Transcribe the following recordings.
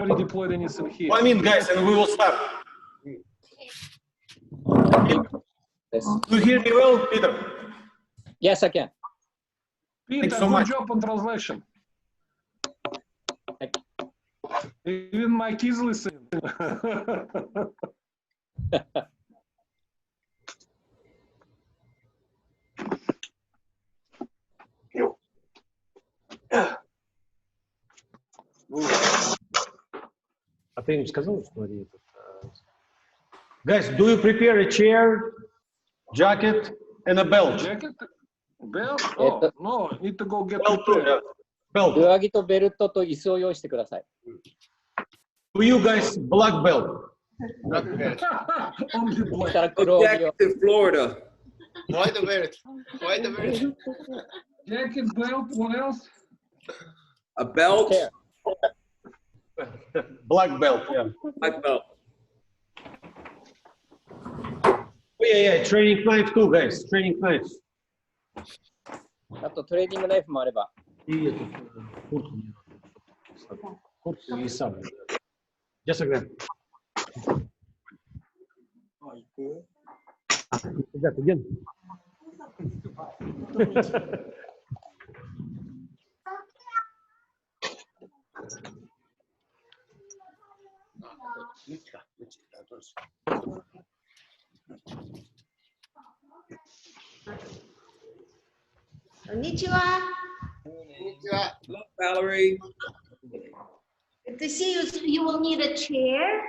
already deployed anything here. I mean, guys, and we will start. Yes. Do you hear me well, Peter? Yes, I can. Peter, Thanks so good much. job on translation. Thank Even my kids listen. А ты им сказал, что они тут? Guys, do you prepare a chair, jacket, and a belt? Jacket? Belt? Oh, no, need to go get Belt, too, prepared. yeah. Belt. 上着とベルトと椅子を用意してください。To you guys, black belt. Only そし black. たら黒帯を。 Jacket in Florida. Why the bird? Why the bird? Jacket, belt, what else? A belt. Chair. Black belt, yeah. Black belt. Oh, yeah, training knife too, guys. Training knife. あとトレーニングナイフもあれば。 И этот, куртку мне надо. Куртку и сам. Just like that. Ребята, где? Konnichiwa. Hello, Valerie. Good to see you. So you will need a chair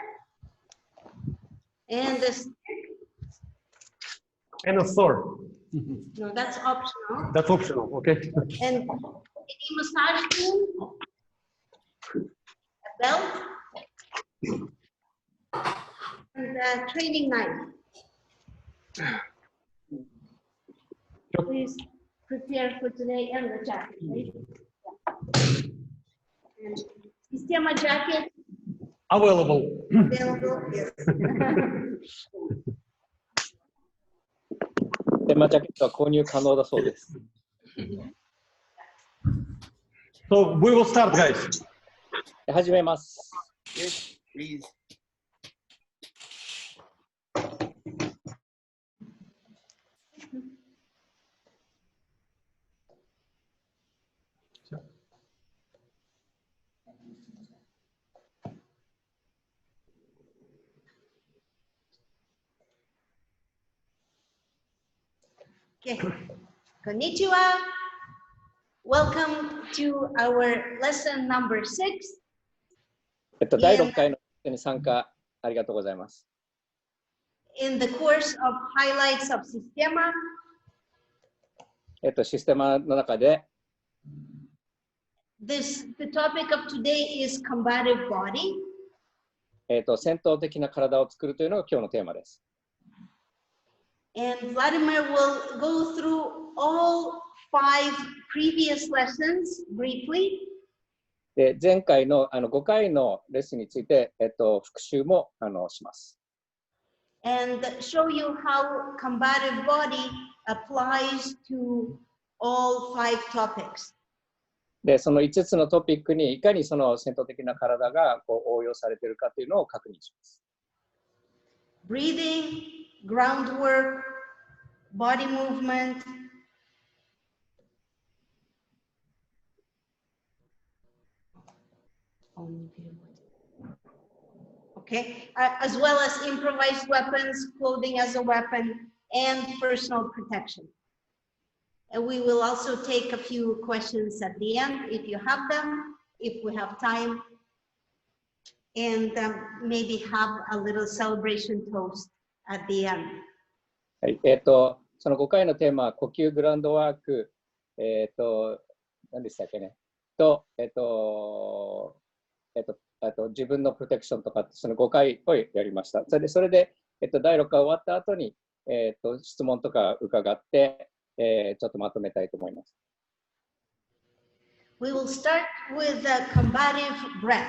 and a stick. And a sword. No, that's optional. That's optional, okay? And any massage tool, a belt, and a training knife. Please prepare for today and the jacket, right? Yeah. And Systema jacket Available. available. Yes. テーマジャケットは購入可能だそうです。 So we will start, guys. 始めます。 Yes, please. Okay. Konnichiwa. Welcome to our lesson number 6. 第6回のに参加ありがとうございます。 In the course of Highlights of Systema. システマの中で、 The topic of today is combative body. 戦闘的な体を作るというのが今日のテーマです。 And Vladimir will go through all 5 previous lessons briefly. で前回の5回のレッスンについて、復習もします。 And show you how combative body applies to all 5 topics. でその5つのトピックにいかにその戦闘的な体が応用されているかというのを確認します。 Breathing, groundwork, body movement, okay, as well as improvised weapons, clothing as a weapon, and personal protection. And we will also take a few questions at the end if you have them, if we have time, and maybe have a little celebration toast at the end. はい、その5回のテーマは呼吸グラウンドワーク、何でしたっけね、自分のプロテクションとかその5回をやりました。それで、第6回終わった後に、質問とか伺って、ちょっとまとめたいと思います。We will start with the combative breath.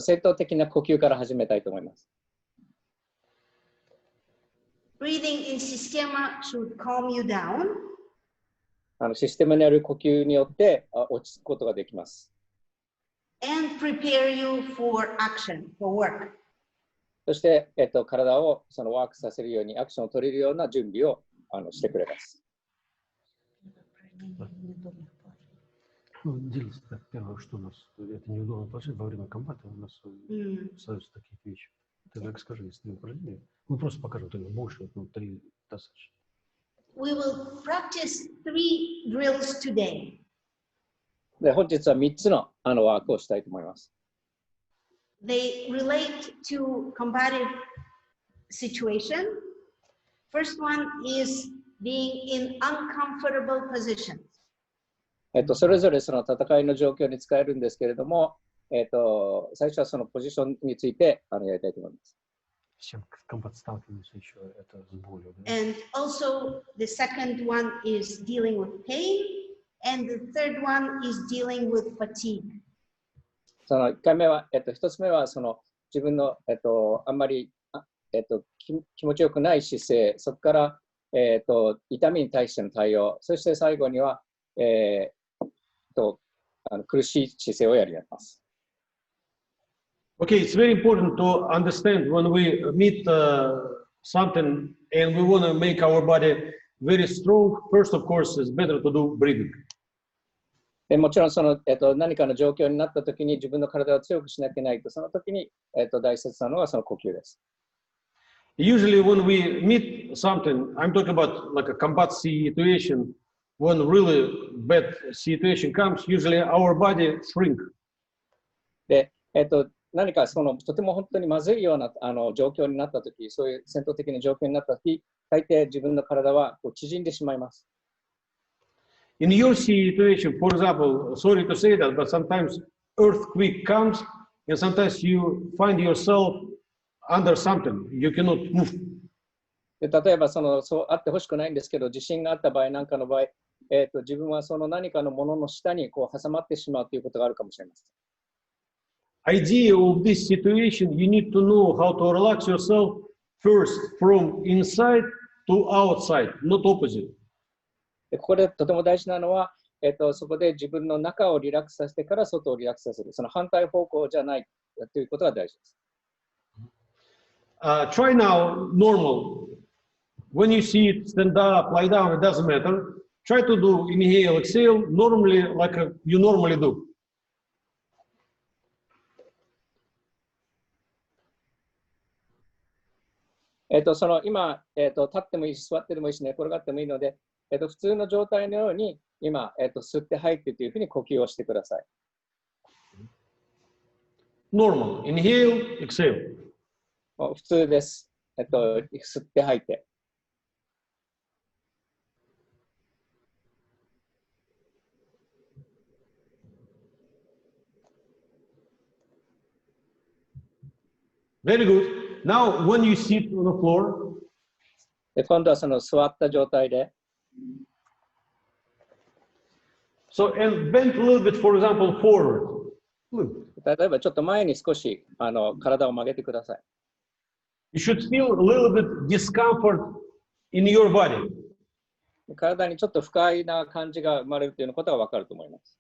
戦闘的な呼吸から始めたいと思います。Breathing in Systema should calm you down. システムにある呼吸によって落ち着くことができます。and prepare you for action, for work. そして、体をそのワークさせるように、アクションを取れるような準備をしてくれます。Ну, делится так, первое, что у нас это неудобно положить во время комбата, у нас остаются такие вещи. Ты так скажи, если не упражнение. Мы просто покажем, только больше, ну, 3 достаточно. We will practice 3 drills today. で、本日は3つのワークをしたいと思います。They relate to combative situation. First one is being in uncomfortable positions. それぞれその戦いの状況に使えるんですけれども、最初はそのポジションについてやりたいと思います。С чем комбат сталкивается еще, это с болью. And also the second one is dealing with pain. And the third one is dealing with fatigue. その1回目は、1つ目はその自分の、あんまり、気持ちよくない姿勢、そこから、痛みに対しての対応、そして最後には、苦しい姿勢をやります。Okay, it's very important to understand when we meet something and we want to make our body very strong. First, of course, it's better to do breathing. もちろんその、何かの状況になったときに自分の体を強くしなきゃいけないと、その時に、大切なのはその呼吸です。Usually when we meet something, I'm talking about like a combat situation, when really bad situation comes, usually our body shrink. で、何かそのとても本当にまずいような状況になったとき、そういう戦闘的な状況になったとき、大抵自分の体はこう縮んでしまいます。In your situation, for example, sorry to say that, but sometimes earthquake comes and sometimes you find yourself under something, you cannot move. で例えばそうあってほしくないんですけど、地震があった場合なんかの場合、自分はその何かのものの下にこう挟まってしまうということがあるかもしれません。Idea of this situation, you need to know how to relax yourself first from inside to outside, not opposite. でここでとても大事なのは、そこで自分の中をリラックスさせてから外をリラックスさせる。その反対方向じゃないということが大事です。Try now normal. When you sit, stand up, lie down, it doesn't matter. Try to do inhale, exhale, normally like you normally do. その今、立ってもいいし、座ってでもいいし、寝転がってもいいので、普通の状態のように今、吸って吐いてというふうに呼吸をしてください。Normal. Inhale, exhale. 普通です。吸って吐いて。Very good. Now, when you sit on the floor, で今度はその座った状態で。So, and bend a little bit, for example, forward. 例えばちょっと前に少し体を曲げてください。You should feel a little bit discomfort in your body. 体にちょっと不快な感じが生まれるということがわかると思います。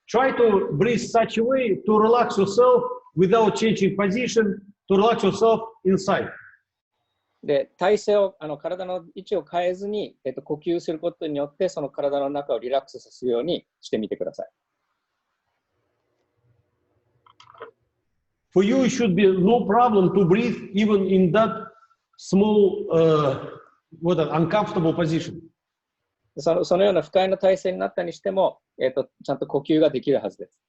Try to breathe such a way to relax yourself without changing position, to relax yourself inside. で、体勢を体の位置を変えずに、呼吸することによってその体の中をリラックスさせるようにしてみてください。For you, it should be no problem to breathe even in that small, uncomfortable position. そのような不快な体勢になったにしても、ちゃんと呼吸ができるはずです。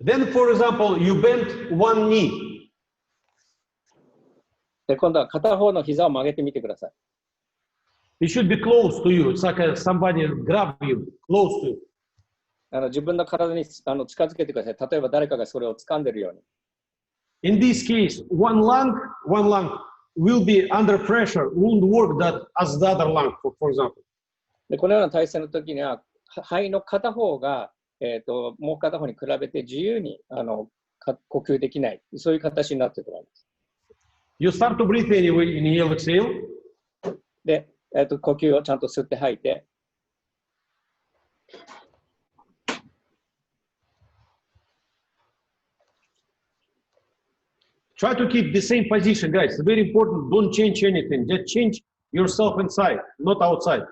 Then, for example, you bend one knee. で今度は片方の膝を曲げてみてください。It should be close to you. It's like somebody grab you, close to you. 自分の体に近づけてください。例えば誰かがそれを掴んでいるように。In this case, one lung will be under pressure, won't work that as the other lung, for example. でこのような体勢の時には肺の片方が、もう片方に比べて自由に呼吸できない、そういう形になっていると思います。You start to breathe anyway, inhale, exhale. で、呼吸をちゃんと吸って吐いて、Try to keep the same position, guys. It's very important. Don't change anything. Just change yourself inside, not outside.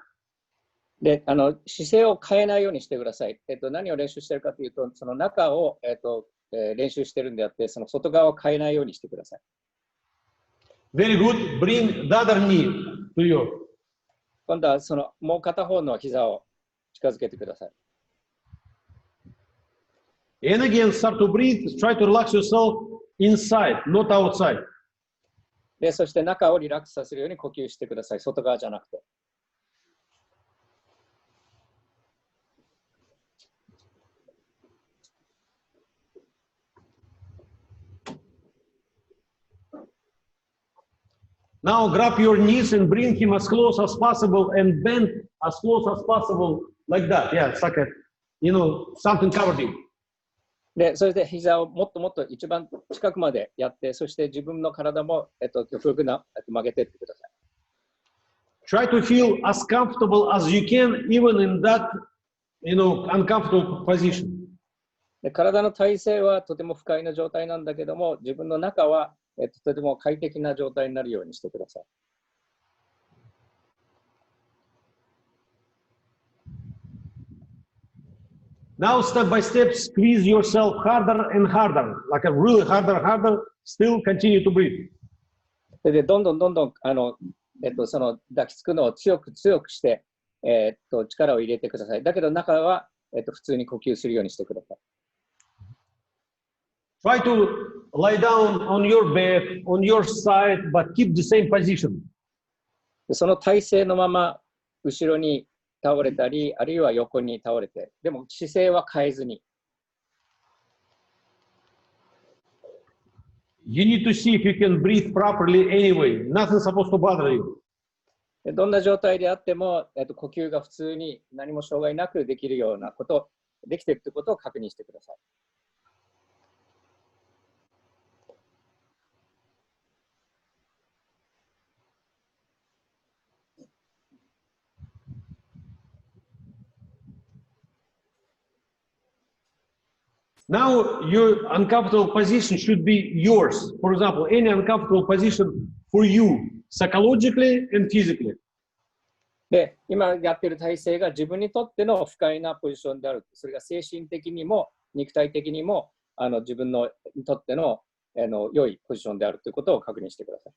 で、姿勢を変えないようにしてください。何を練習しているかというと、その中を、練習しているんであって、その外側を変えないようにしてください。Very good. Bring the other knee to you. 今度はそのもう片方の膝を近づけてください。And again, start to breathe. Try to relax yourself inside, not outside. で、そして中をリラックスさせるように呼吸してください。外側じゃなくて。Now grab your knees and bring him as close as possible and bend as close as possible like that. Yeah, it's like a, something covered him. で、それで膝をもっともっと一番近くまでやって、そして自分の体も、極力な曲げていってください。Try to feel as comfortable as you can, even in that, uncomfortable position. で、体の体勢はとても不快な状態なんだけども、自分の中は、とても快適な状態になるようにしてください。Now, step by step, squeeze yourself harder and harder, like a really harder, still continue to breathe. で、どんどんその抱きつくのを強くして、力を入れてください。だけど中は、普通に呼吸するようにしてください。Try to lie down on your bed, on your side, but keep the same position. その体勢のまま後ろに倒れたり、あるいは横に倒れて、でも姿勢は変えずに。You need to see if you can breathe properly anyway. Nothing's supposed to bother you. どんな状態であっても、呼吸が普通に何も障害なくできるようなこと、できているということを確認してください。Now, your uncomfortable position should be yours. For example, any uncomfortable position for you, psychologically and physically. で、今やっている体勢が自分にとっての不快なポジションである。それが精神的にも肉体的にも自分にとっての良いポジションであるということを確認してください。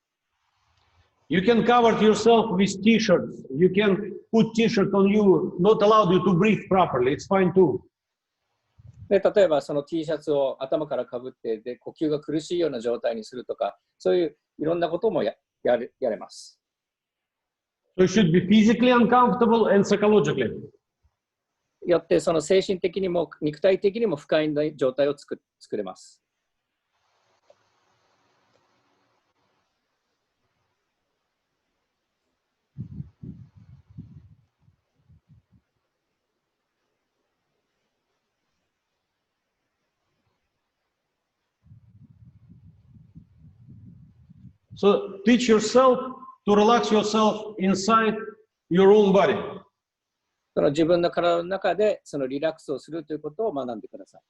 You can cover yourself with t-shirts. You can put t-shirt on you, not allowed you to breathe properly. It's fine too. で、例えばその T シャツを頭からかぶってで呼吸が苦しいような状態にするとか、そういういろんなこともやれます。So you should be physically uncomfortable and psychologically. よってその精神的にも肉体的にも不快な状態を作れます。So teach yourself to relax yourself inside your own body. その自分の体の中でそのリラックスをするということを学んでください。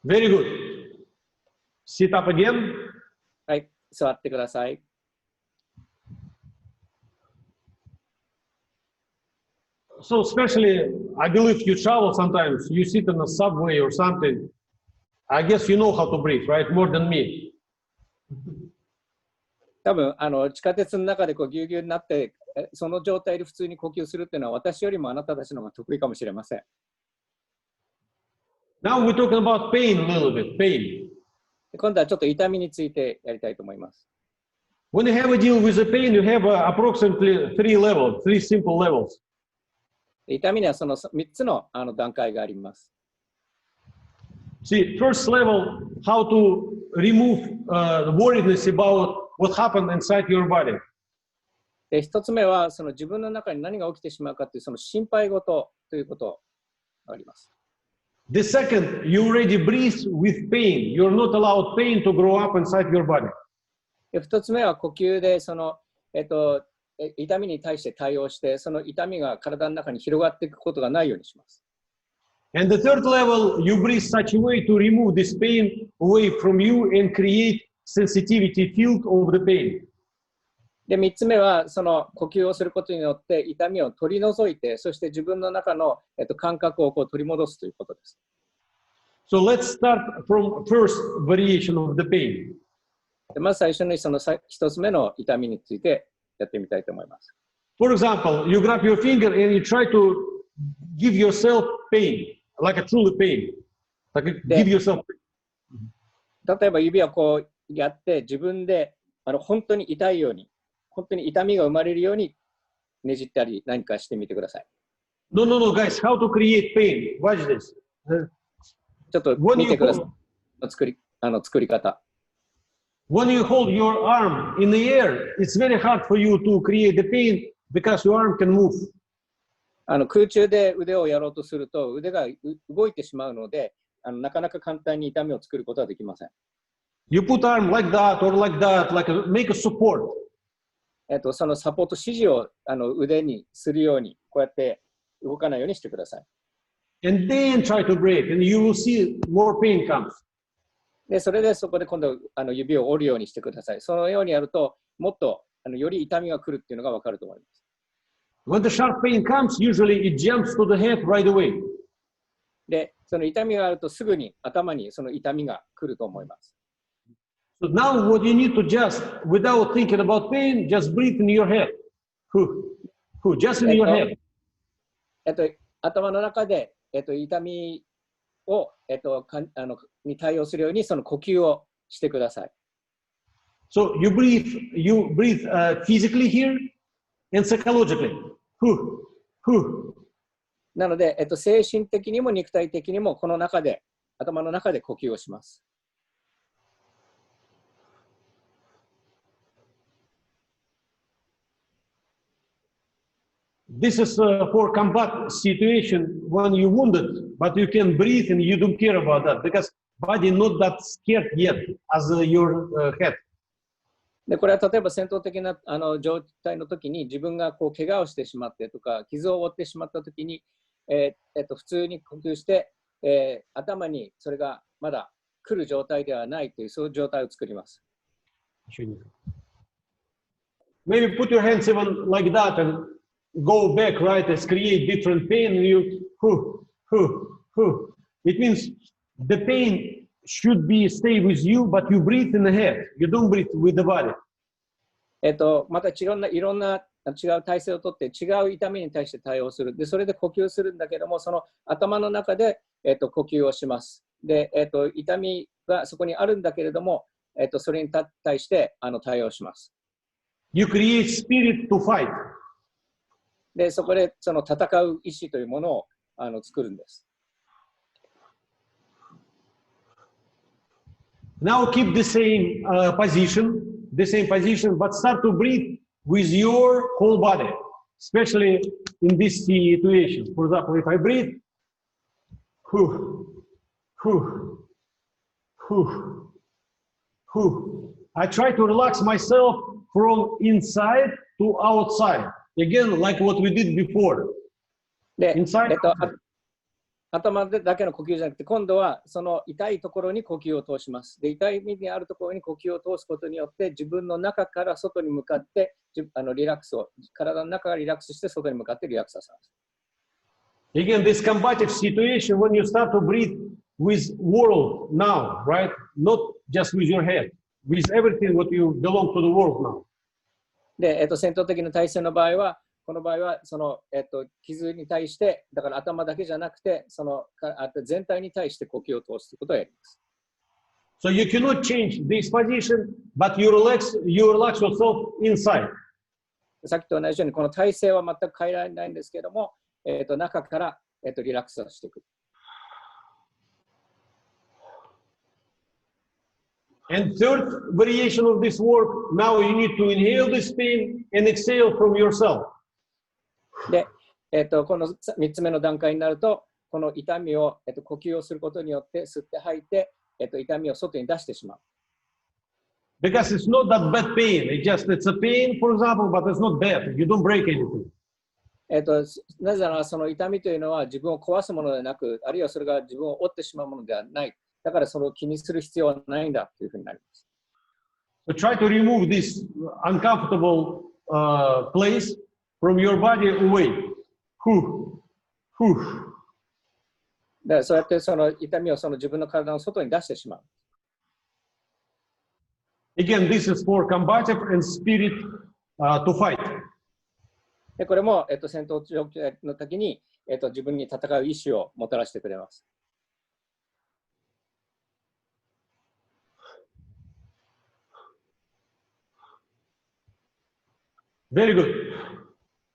Very good. Sit up again. はい、座ってください。So especially, I believe you travel sometimes, you sit in a subway or something. I guess you know how to breathe, right? More than me. 多分地下鉄の中でぎゅうぎゅうになってその状態で普通に呼吸するっていうのは私よりもあなたたちの方が得意かもしれません。Now we're talking about pain a little bit, pain. 今度はちょっと痛みについてやりたいと思います。When you have a deal with the pain, you have approximately three simple levels. 痛みにはその3つの段階があります。See, first level, how to remove the worriedness about what happened inside your body. で、1つ目はその自分の中に何が起きてしまうかというその心配事ということがあります。The second, you already breathe with pain. You're not allowed pain to grow up inside your body. で2つ目は呼吸でその、痛みに対して対応して、その痛みが体の中に広がっていくことがないようにします。And the third level, you breathe such a way to remove this pain away from you and create sensitivity field of the pain. で3つ目はその呼吸をすることによって痛みを取り除いて、そして自分の中の、感覚をこう取り戻すということです。So let's start from first variation of the pain. でまず最初にその1つ目の痛みについてやってみたいと思います。For example, you grab your finger and you try to give yourself pain, like a truly pain. Like give yourself pain. 例えば指をこうやって自分で本当に痛いように、本当に痛みが生まれるようにねじったり何かしてみてください。No, guys, how to create pain? Watch this. ちょっと見てください。作り方。When you hold your arm in the air, it's very hard for you to create the pain because your arm can move. 空中で腕をやろうとすると腕が動いてしまうので、なかなか簡単に痛みを作ることはできません。You put arm like that or like that, like make a support. そのサポート指示を腕にするように、こうやって動かないようにしてください。And then try to break, and you will see more pain comes. で、それでそこで今度指を折るようにしてください。そのようにやると、もっとより痛みが来るっていうのがわかると思います。When the sharp pain comes, usually it jumps to the head right away. で、その痛みがあるとすぐに頭にその痛みが来ると思います。So now what you need to just, without thinking about pain, just breathe in your head. Just in your head. 頭の中で、痛みを、に対応するようにその呼吸をしてください。So you breathe physically here and psychologically. なので、精神的にも肉体的にもこの中で、頭の中で呼吸をします。This is for combat situation when you're wounded, but you can breathe and you don't care about that because body not that scared yet as your head. でこれは例えば戦闘的な状態の時に自分がこう怪我をしてしまってとか傷を負ってしまった時に、普通に呼吸して、頭にそれがまだ来る状態ではないというそういう状態を作ります。Maybe put your hands even like that and go back, right, and create different pain. It means the pain should be stay with you, but you breathe in the head. You don't breathe with the body. またいろんな違う体勢をとって違う痛みに対して対応する。で、それで呼吸するんだけども、その頭の中で、呼吸をします。で、痛みがそこにあるんだけれども、それに対して対応します。You create spirit to fight. で、そこでその戦う意志というものを作るんです。Now keep the same position, but start to breathe with your whole body, especially in this situation. For example, if I breathe, I try to relax myself from inside to outside. Again, like what we did before. で、 Inside. 頭だけの呼吸じゃなくて、今度はその痛いところに呼吸を通します。で、痛い目にあるところに呼吸を通すことによって、自分の中から外に向かって、リラックスを、体の中がリラックスして、外に向かってリラックスさせます。Again, this combative situation when you start to breathe with world now, right? Not just with your head, with everything what you belong to the world now. で、戦闘的な体制の場合は、この場合はその、傷に対して、だから頭だけじゃなくて、その全体に対して呼吸を通すということをやります。So you cannot change this position, but you relax yourself inside. さっきと同じように、この体勢は全く変えられないんですけれども、中から、リラックスをしていく。And third variation of this work, now you need to inhale this pain and exhale from yourself. で、この3つ目の段階になると、この痛みを、呼吸をすることによって吸って吐いて、痛みを外に出してしまう。Because it's not that bad pain. It's a pain, for example, but it's not bad. You don't break anything. なぜならその痛みというのは自分を壊すものではなく、あるいはそれが自分を折ってしまうものではない。だからそれを気にする必要はないんだというふうになります。So try to remove this uncomfortable place from your body away. Whew. Whew. だからそうやってその痛みをその自分の体の外に出してしまう。Again, this is for combative and spirit to fight. でこれも、戦闘状況の時に、自分に戦う意志をもたらしてくれます。Very good.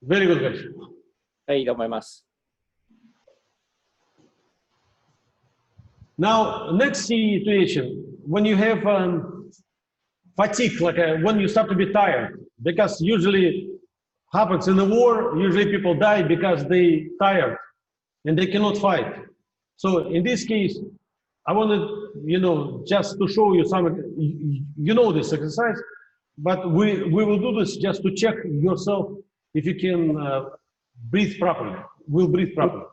Very good, guys. はい、いいと思います。Now, next situation, when you have fatigue, like when you start to be tired, because usually happens in the war, usually people die because they tired and they cannot fight. So in this case, I wanted, just to show you some, this exercise, but we will do this just to check yourself if you can breathe properly. We'll breathe properly.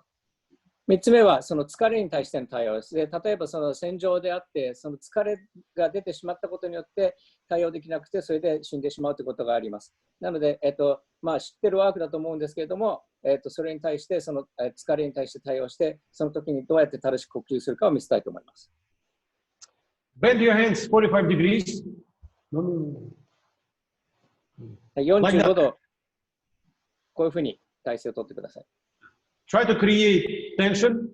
3つ目はその疲れに対しての対応です。で例えばその戦場であって、その疲れが出てしまったことによって対応できなくて、それで死んでしまうということがあります。なので、知ってるワークだと思うんですけれども、それに対して、その疲れに対して対応して、その時にどうやって正しく呼吸するかを見せたいと思います。Bend your hands 45 degrees. 45度、こういうふうに体勢をとってください。Try to create tension.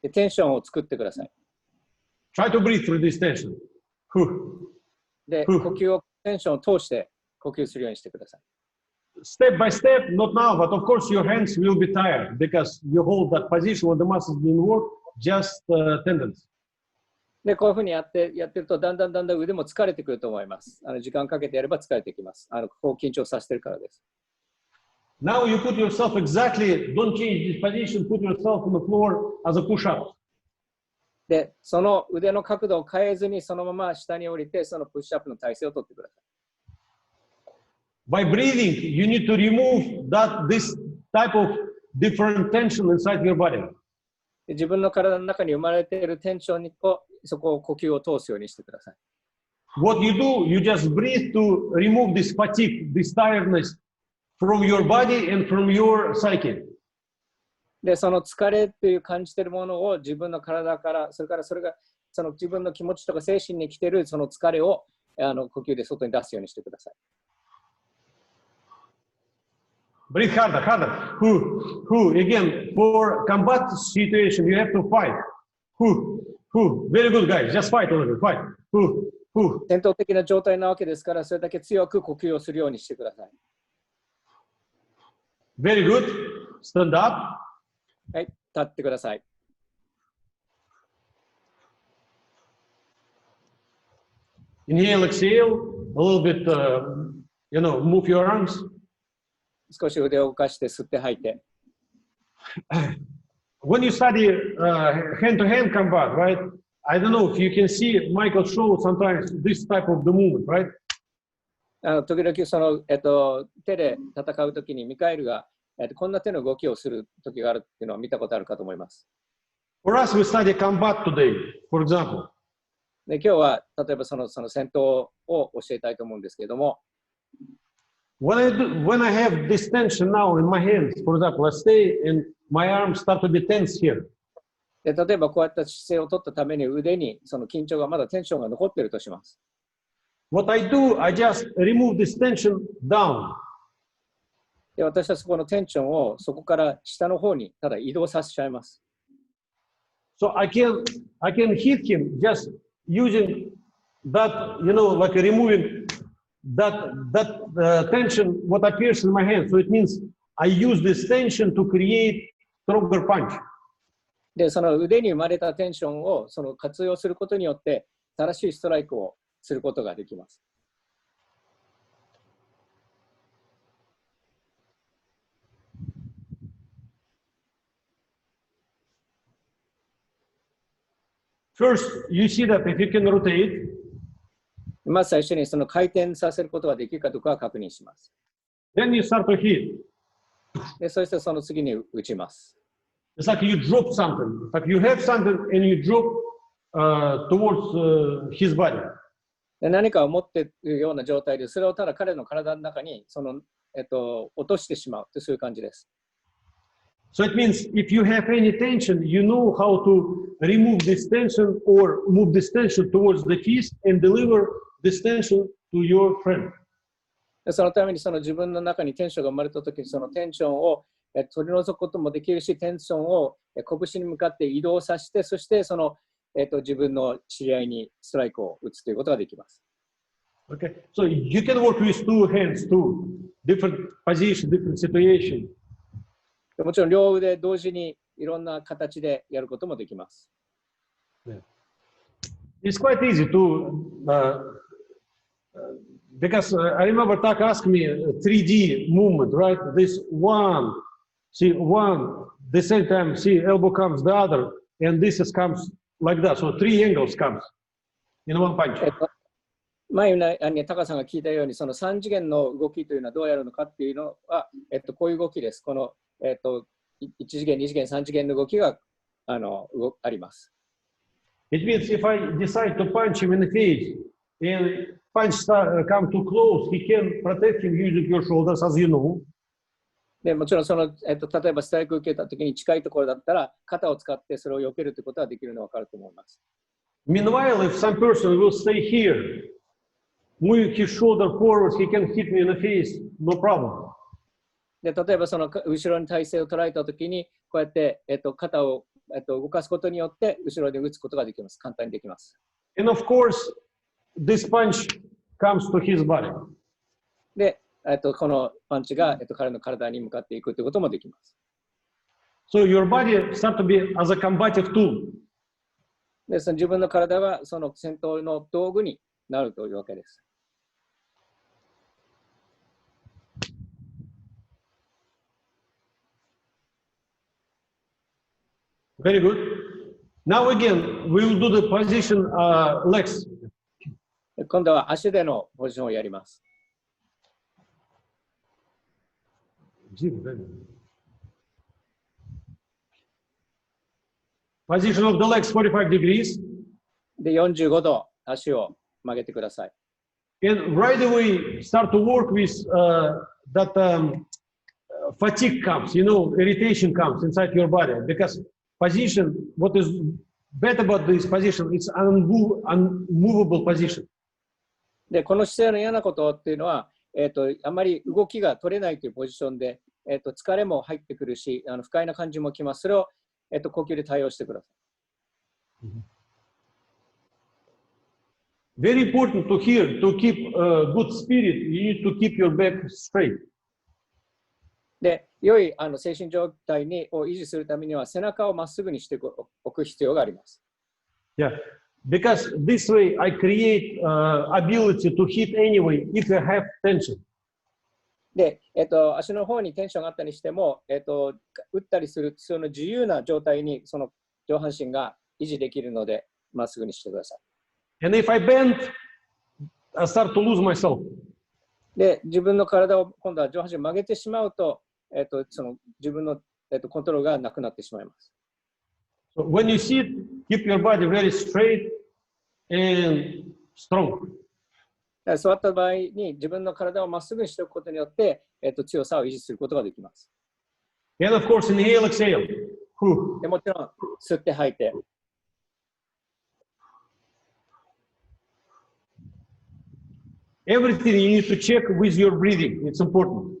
でテンションを作ってください。Try to breathe through this tension. で、呼吸を、テンションを通して呼吸するようにしてください。Step by step, not now, but of course your hands will be tired because you hold that position when the muscles didn't work, just tendons. で、こういうふうにやってると、だんだん腕も疲れてくると思います。時間かけてやれば疲れてきます。ここを緊張させてるからです。Now you put yourself exactly, don't change this position, put yourself on the floor as a push-up. で、その腕の角度を変えずに、そのまま下に降りて、そのプッシュアップの体勢をとってください。By breathing, you need to remove this type of different tension inside your body. で自分の体の中に生まれているテンションにそこを呼吸を通すようにしてください。What you do, you just breathe to remove this fatigue, this tiredness from your body and from your psyche. で、その疲れという感じているものを自分の体から、それからそれがその自分の気持ちとか精神に来ているその疲れを呼吸で外に出すようにしてください。Breathe harder, harder. Again, for combat situation, you have to fight. Very good, guys. Just fight a little bit. Fight. 戦闘的な状態なわけですから、それだけ強く呼吸をするようにしてください。Very good. Stand up. はい、立ってください。Inhale, exhale. A little bit, move your arms. 少し腕を動かして吸って吐いて。When you study hand-to-hand combat, right? I don't know if you can see Michael show sometimes this type of the movement, right? 時々その、手で戦うときにミカエルが、こんな手の動きをするときがあるっていうのを見たことあるかと思います。For us, we study combat today, for example. で今日は例えばその戦闘を教えたいと思うんですけれども、When I have this tension now in my hands, for example, let's say, and my arms start to be tense here. で例えばこうやった姿勢を取ったために腕にその緊張がまだテンションが残っているとします。What I do, I just remove this tension down. で私はそこのテンションをそこから下の方にただ移動させちゃいます。So I can hit him just using that, like removing that tension what appears in my hand. So it means I use this tension to create stronger punch. でその腕に生まれたテンションをその活用することによって正しいストライクをすることができます。first, you see that if you can rotate, まず最初にその回転させることができるかどうかを確認します。 then you start to hit. でそしてその次に打ちます。 It's like you drop something. It's like you have something and you drop towards his body. で何かを持っているような状態で、それをただ彼の体の中に落としてしまうというそういう感じです。So it means if you have any tension, you know how to remove this tension or move this tension towards the fist and deliver this tension to your friend. でそのためにその自分の中にテンションが生まれたときにそのテンションを取り除くこともできるし、テンションを拳に向かって移動させて、そしてその自分の知り合いにストライクを打つということができます。Okay, so you can work with two hands too, different position, different situation. もちろん両腕同時にいろんな形でやることもできます。It's quite easy to, because I remember Tak asked me 3D movement, right? This one, see one, the same time, see elbow comes the other, and this is comes like that. So 3 angles comes in one punch. 前にタカさんが聞いたように、その3次元の動きというのはどうやるのかっていうのは、こういう動きです。この、1次元、2次元、3次元の動きがあります。It means if I decide to punch him in the face and punch come too close, he can protect him using your shoulders, as you know. でもちろんその、例えばストライクを受けたときに近いところだったら、肩を使ってそれを避けるということができるのが分かると思います。Meanwhile, if some person will stay here, move his shoulder forward, he can hit me in the face, no problem. で例えばその後ろに体勢を捉えたときに、こうやって、肩を、動かすことによって後ろで打つことができます。簡単にできます。And of course, this punch comes to his body. で、このパンチが、彼の体に向かっていくということもできます。So your body starts to be as a combative tool. でその自分の体がその戦闘の道具になるというわけです。Very good. Now again, we will do the position legs. 今度は足でのポジションをやります。Position of the legs 45 degrees. で、45度足を曲げてください。And right away start to work with that fatigue comes, you know, irritation comes inside your body because position, what is bad about this position, it's unmovable position. で、この姿勢の嫌なことっていうのは、あまり動きが取れないというポジションで、疲れも入ってくるし、不快な感じもきます。それを、呼吸で対応してください。Very important to hear, to keep good spirit, you need to keep your back straight. で、良い精神状態を維持するためには、背中をまっすぐにしておく必要があります。Yeah, because this way I create ability to hit anyway if I have tension. で、足の方にテンションがあったりしても、打ったりするその自由な状態にその上半身が維持できるので、まっすぐにしてください。And if I bend, I start to lose myself. で、自分の体を今度は上半身を曲げてしまうと、その自分の、コントロールがなくなってしまいます。So when you sit, keep your body very straight and strong. 座った場合に自分の体をまっすぐにしておくことによって、強さを維持することができます。And of course, inhale, exhale. でもちろん、吸って吐いて。Everything you need to check with your breathing. It's important.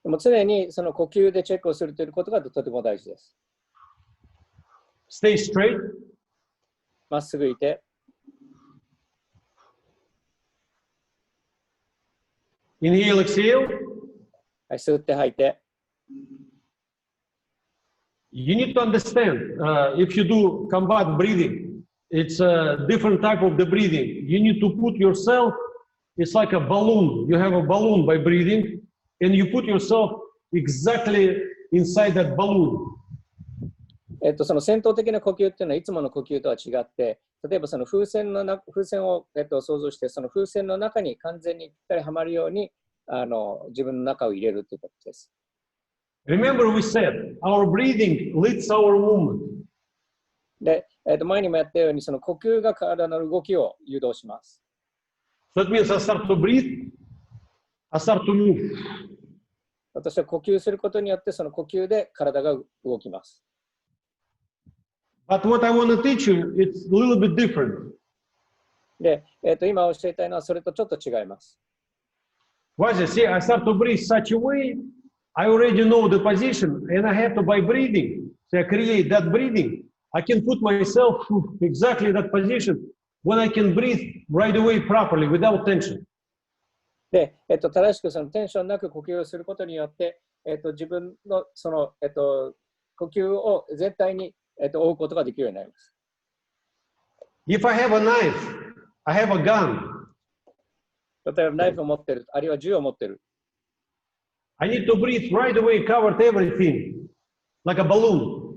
でも常にその呼吸でチェックをするということがとても大事です。Stay straight. まっすぐいて。Inhale, exhale. はい、吸って吐いて。You need to understand, if you do combat breathing, it's a different type of the breathing. You need to put yourself, it's like a balloon. You have a balloon by breathing, and you put yourself exactly inside that balloon. その戦闘的な呼吸っていうのはいつもの呼吸とは違って、例えばその風船を、想像して、その風船の中に完全にぴったりはまるように自分の中を入れるということです。Remember we said, our breathing leads our movement. で、前にもやったように、その呼吸が体の動きを誘導します。So that means I start to breathe, I start to move. 私は呼吸することによって、その呼吸で体が動きます。But what I want to teach you, it's a little bit different. で、今教えたいのはそれとちょっと違います。Why is it? See, I start to breathe such a way, I already know the position, and I have to, by breathing, so I create that breathing, I can put myself to exactly that position when I can breathe right away properly without tension. で、正しくそのテンションなく呼吸をすることによって、自分のその、呼吸を全体に、追うことができるようになります。If I have a knife, I have a gun. 例えばナイフを持っている、あるいは銃を持っている。I need to breathe right away, cover everything, like a balloon.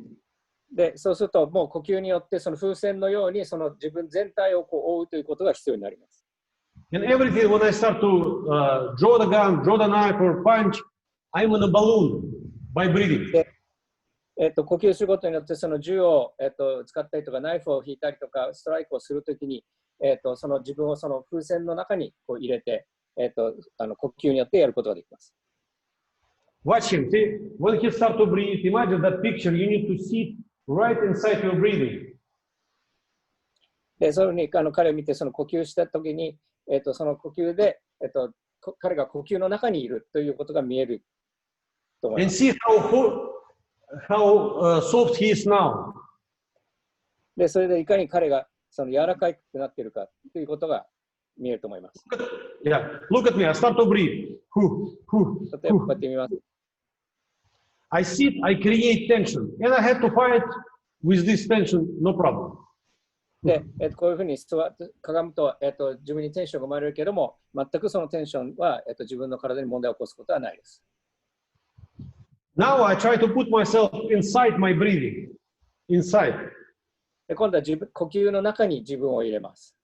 で、そうするともう呼吸によってその風船のようにその自分全体をこう覆うということが必要になります。And everything, when I start to draw the gun, draw the knife or punch, I'm in a balloon by breathing. で、呼吸することによってその銃を、使ったりとかナイフを引いたりとかストライクをするときに、その自分をその風船の中にこう入れて、呼吸によってやることができます。Watch him. See, when he starts to breathe, imagine that picture. You need to sit right inside your breathing. で、そういうふうに彼を見てその呼吸したときに、その呼吸で、彼が呼吸の中にいるということが見えると思いま And す。 see how soft he is now. で、それでいかに彼がその柔らかくなっているかということが見えると思います。Yeah, look at me. I start to breathe. 例えばこうやってみます。I sit, I create tension, and I have to fight with this tension, no problem. で、こういうふうにかがむと、自分にテンションが生まれるけれども、全くそのテンションは、自分の体に問題を起こすことはないです。Now I try to put myself inside my breathing. Inside. で、今度は呼吸の中に自分を入れます。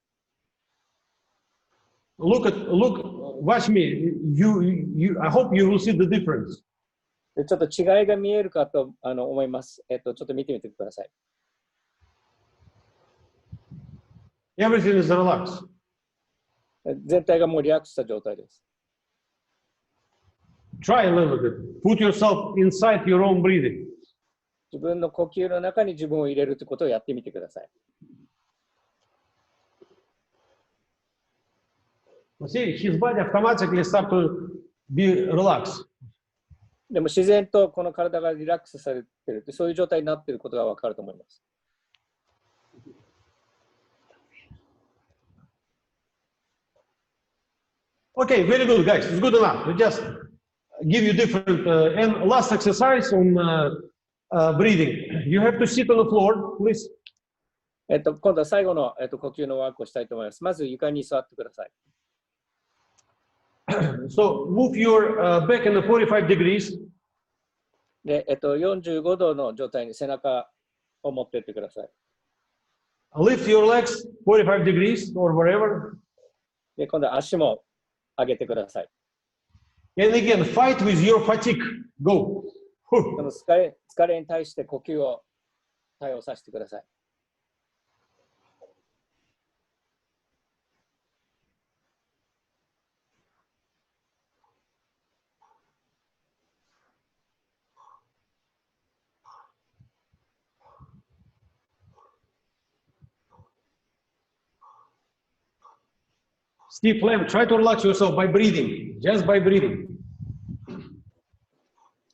Look, watch me. I hope you will see the difference. で、ちょっと違いが見えるかと思います。ちょっと見てみてください。Everything is relaxed. 全体がもうリラックスした状態です。Try a little bit. Put yourself inside your own breathing. 自分の呼吸の中に自分を入れるということをやってみてください。See, his body automatically start to be relaxed. でも自然とこの体がリラックスされている、そういう状態になっていることがわかると思います。Okay, very good, guys. It's good enough. We just give you different and last exercise on breathing. You have to sit on the floor, please. 今度は最後の、呼吸のワークをしたいと思います。まず床に座ってください。So move your back in the 45 degrees. で、45度の状態に背中を持っていってください。Lift your legs 45 degrees or wherever. で、今度は足も上げてください。And again, fight with your fatigue. Go. その疲れに対して呼吸を対応させてください。Steve Lamb, try to relax yourself by breathing, just by breathing.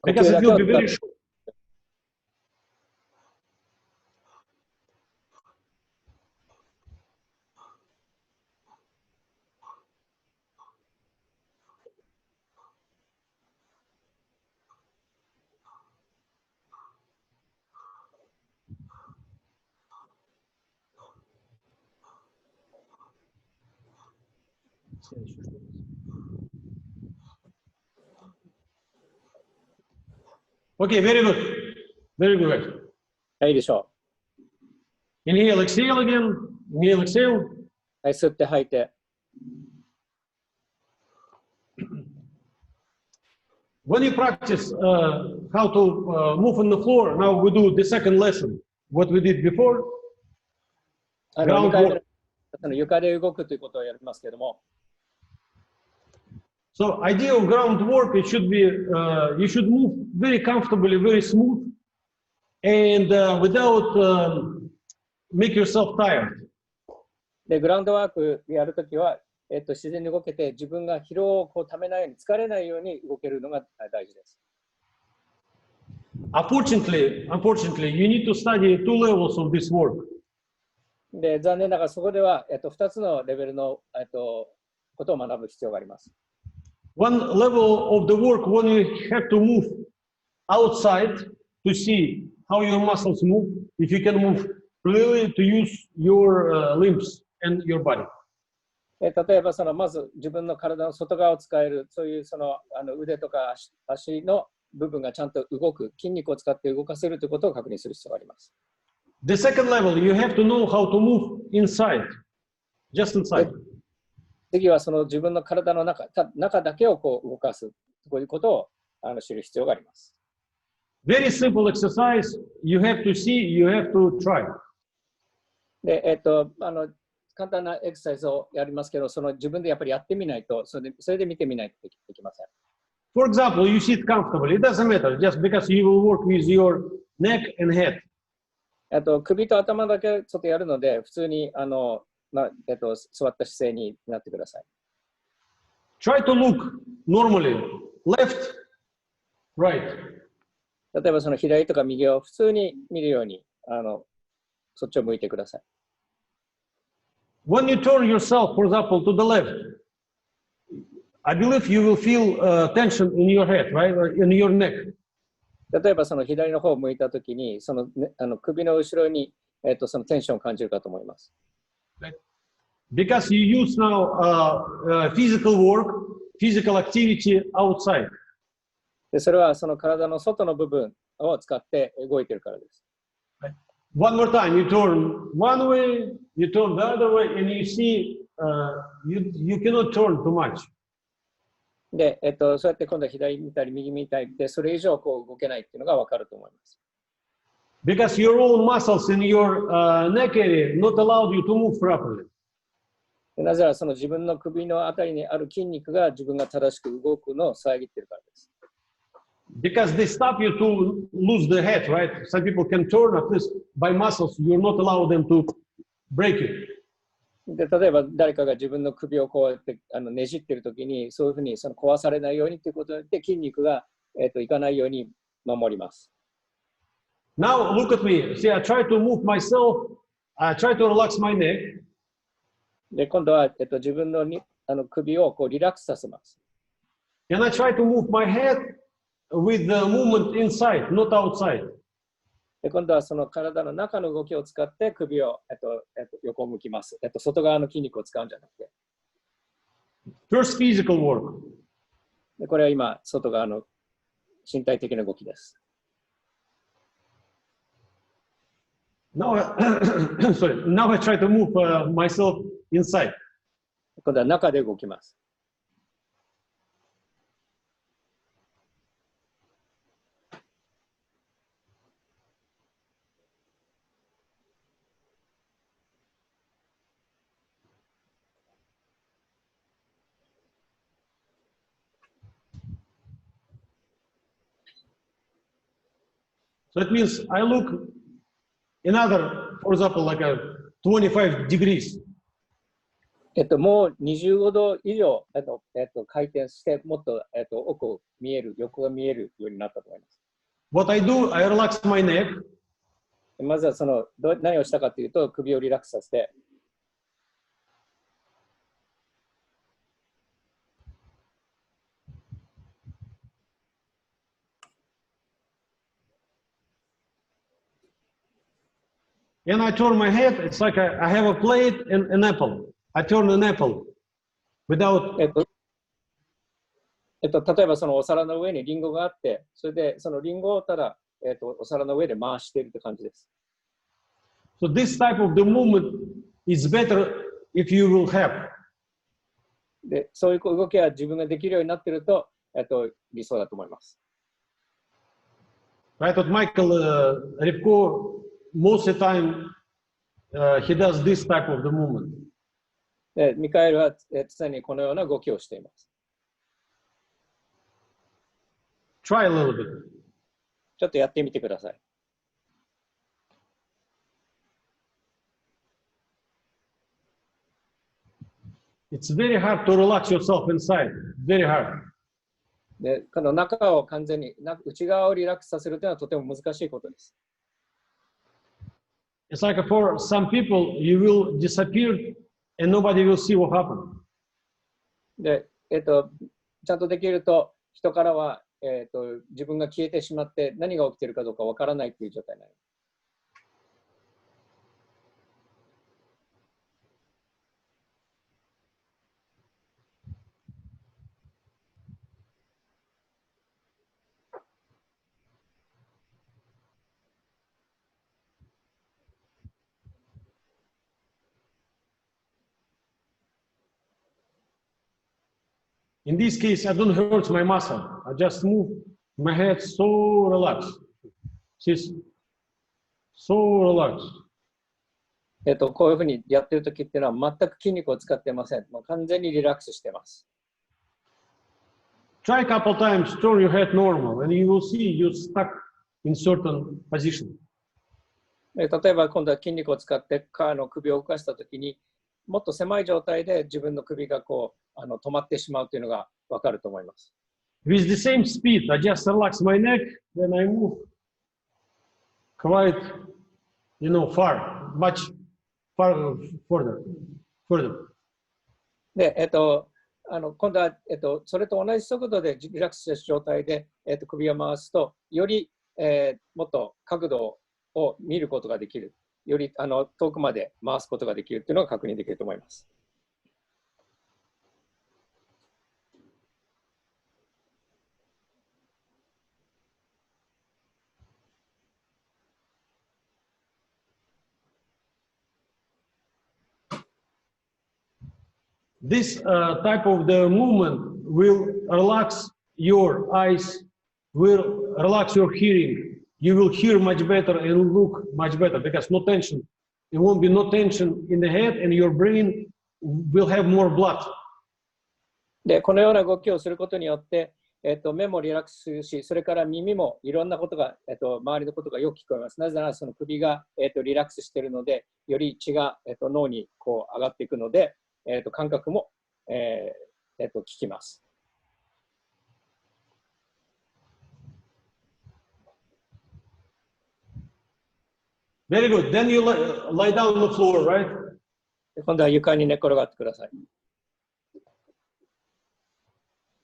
Because it will be very short. Okay, very good. Very good. はい、いいでしょ Inhale, exhale again. Inhale, exhale. う。はい、吸って吐いて。When you practice how to move on the floor, now we do the second lesson. What we did before, 2 ground 回目 work. の床で動くということをやりますけれども、 So idea of ground work, it should be, you should move very comfortably, very smooth, and without make yourself tired. で、グラウンドワークやるときは、自然に動けて、自分が疲労をこうためないように、疲れないように動けるのが大事です。Unfortunately, you need to study 2 levels of this work. で、残念ながらそこでは、2つのレベルの、ことを学ぶ必要があります。One level of the work when you have to move outside to see how your muscles move, if you can move clearly to use your limbs and your body. 例えばまず自分の体の外側を使える、そういう腕とか足の部分がちゃんと動く、筋肉を使って動かせるということを確認する必要があります。The second level, you have to know how to move inside, just inside. 次は自分の体の中だけをこう動かす、こういうことを知る必要があります。Very simple exercise. You have to see, you have to try. で、簡単なエクササイズをやりますけど、自分でやっぱりやってみないと、それで見てみないとできません。For example, you sit comfortably. It doesn't matter, just because you will work with your neck and head. 首と頭だけちょっとやるので、普通に座った姿勢になってください。Try to look normally, left, right. 例えば左とか右を普通に見るように、そっちを向いてください。When you turn yourself, for example, to the left, I believe you will feel tension in your head, right, or in your neck. 例えば左の方を向いたときに、首の後ろに、そのテンションを感じるかと思います。Because you use now physical work, physical activity outside. でそれは体の外の部分を使って動いているからです。One more time, you turn one way, you turn the other way, and you see you cannot turn too much. で、そうやって今度は左見たり右見たりで、それ以上こう動けないっていうのが分かると思います。Because your own muscles in your neck area not allowed you to move properly. なぜなら自分の首のあたりにある筋肉が自分が正しく動くのを遮っているからです。Because they stop you to lose the head, right? Some people can turn at least by muscles. You're not allowed them to break it. で例えば誰かが自分の首をこうやってねじっているときに、そういうふうに壊されないようにということによって筋肉がいかないように守ります。Now look at me. See, I try to move myself. I try to relax my neck. で今度は自分の首をこうリラックスさせます。And I try to move my head with the movement inside, not outside. で今度は体の中の動きを使って首を横向きます。外側の筋肉を使うんじゃなくて。First, physical work. でこれは今、外側の身体的な動きです。Now, sorry. Now I try to move myself inside. 今度は中で動きます。So it means I look another, for example, like a 25 degrees. もう25度以上回転して、もっと奥見える、横が見えるようになったと思います。What I do, I relax my neck. まずは何をしたかというと、首をリラックスさせて、And I turn my head. It's like I have a plate and an apple. I turn an apple without. 例えばお皿の上にリンゴがあって、それでリンゴをただお皿の上で回しているって感じです。So this type of the movement is better if you will have. で、そういう動きは自分ができるようになっていると、理想だと思います。Right, what Michael Ripko, most of the time he does this type of the movement. で、ミカエルは常にこのような動きをしています。Try a little bit. ちょっとやってみてください。It's very hard to relax yourself inside. Very hard. で、この中を完全に、内側をリラックスさせるというのはとても難しいことです。It's like for some people, you will disappear and nobody will see what happened. で、ちゃんとできると、人からは、自分が消えてしまって何が起きているかどうかわからないという状態になります。In this case, I don't hurt my muscle. I just move my head so relaxed. She's so relaxed. こういうふうにやっているときっていうのは全く筋肉を使っていません。もう完全にリラックスしています。Try a couple times, turn your head normal, and you will see you're stuck in certain position. 例えば今度は筋肉を使って首を動かしたときにもっと狭い状態で自分の首が止まってしまうというのがわかると思います。With the same speed, I just relax my neck, then I move quite, much further. で、今度は、それと同じ速度でリラックスした状態で、首を回すと、より、もっと角度を見ることができる。より遠くまで回すことができるというのが確認できると思います。This type of the movement will relax your eyes, will relax your hearing. You will hear much better and look much better because no tension. There won't be no tension in the head and your brain will have more blood. で、このような動きをすることによって、目もリラックスするし、それから耳もいろんなことが、周りのことがよく聞こえます。なぜならその首が、リラックスしているので、より血が、脳にこう上がっていくので、感覚も、効きます。Very good. Then you lie down on the floor, right? 今度は床に寝転がってください。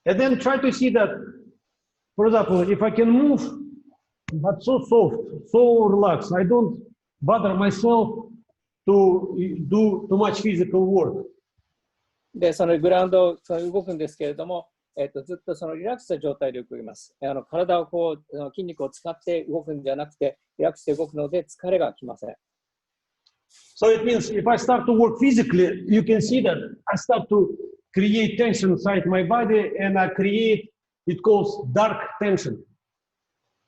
And then try to see that, for example, if I can move, but so soft, so relaxed, I don't bother myself to do too much physical work. で、そのグラウンドを動くんですけれども、ずっとそのリラックスした状態で動きます。体を筋肉を使って動くんじゃなくて、リラックスして動くので疲れがきません。So it means if I start to work physically, you can see that I start to create tension inside my body and I create, it calls dark tension.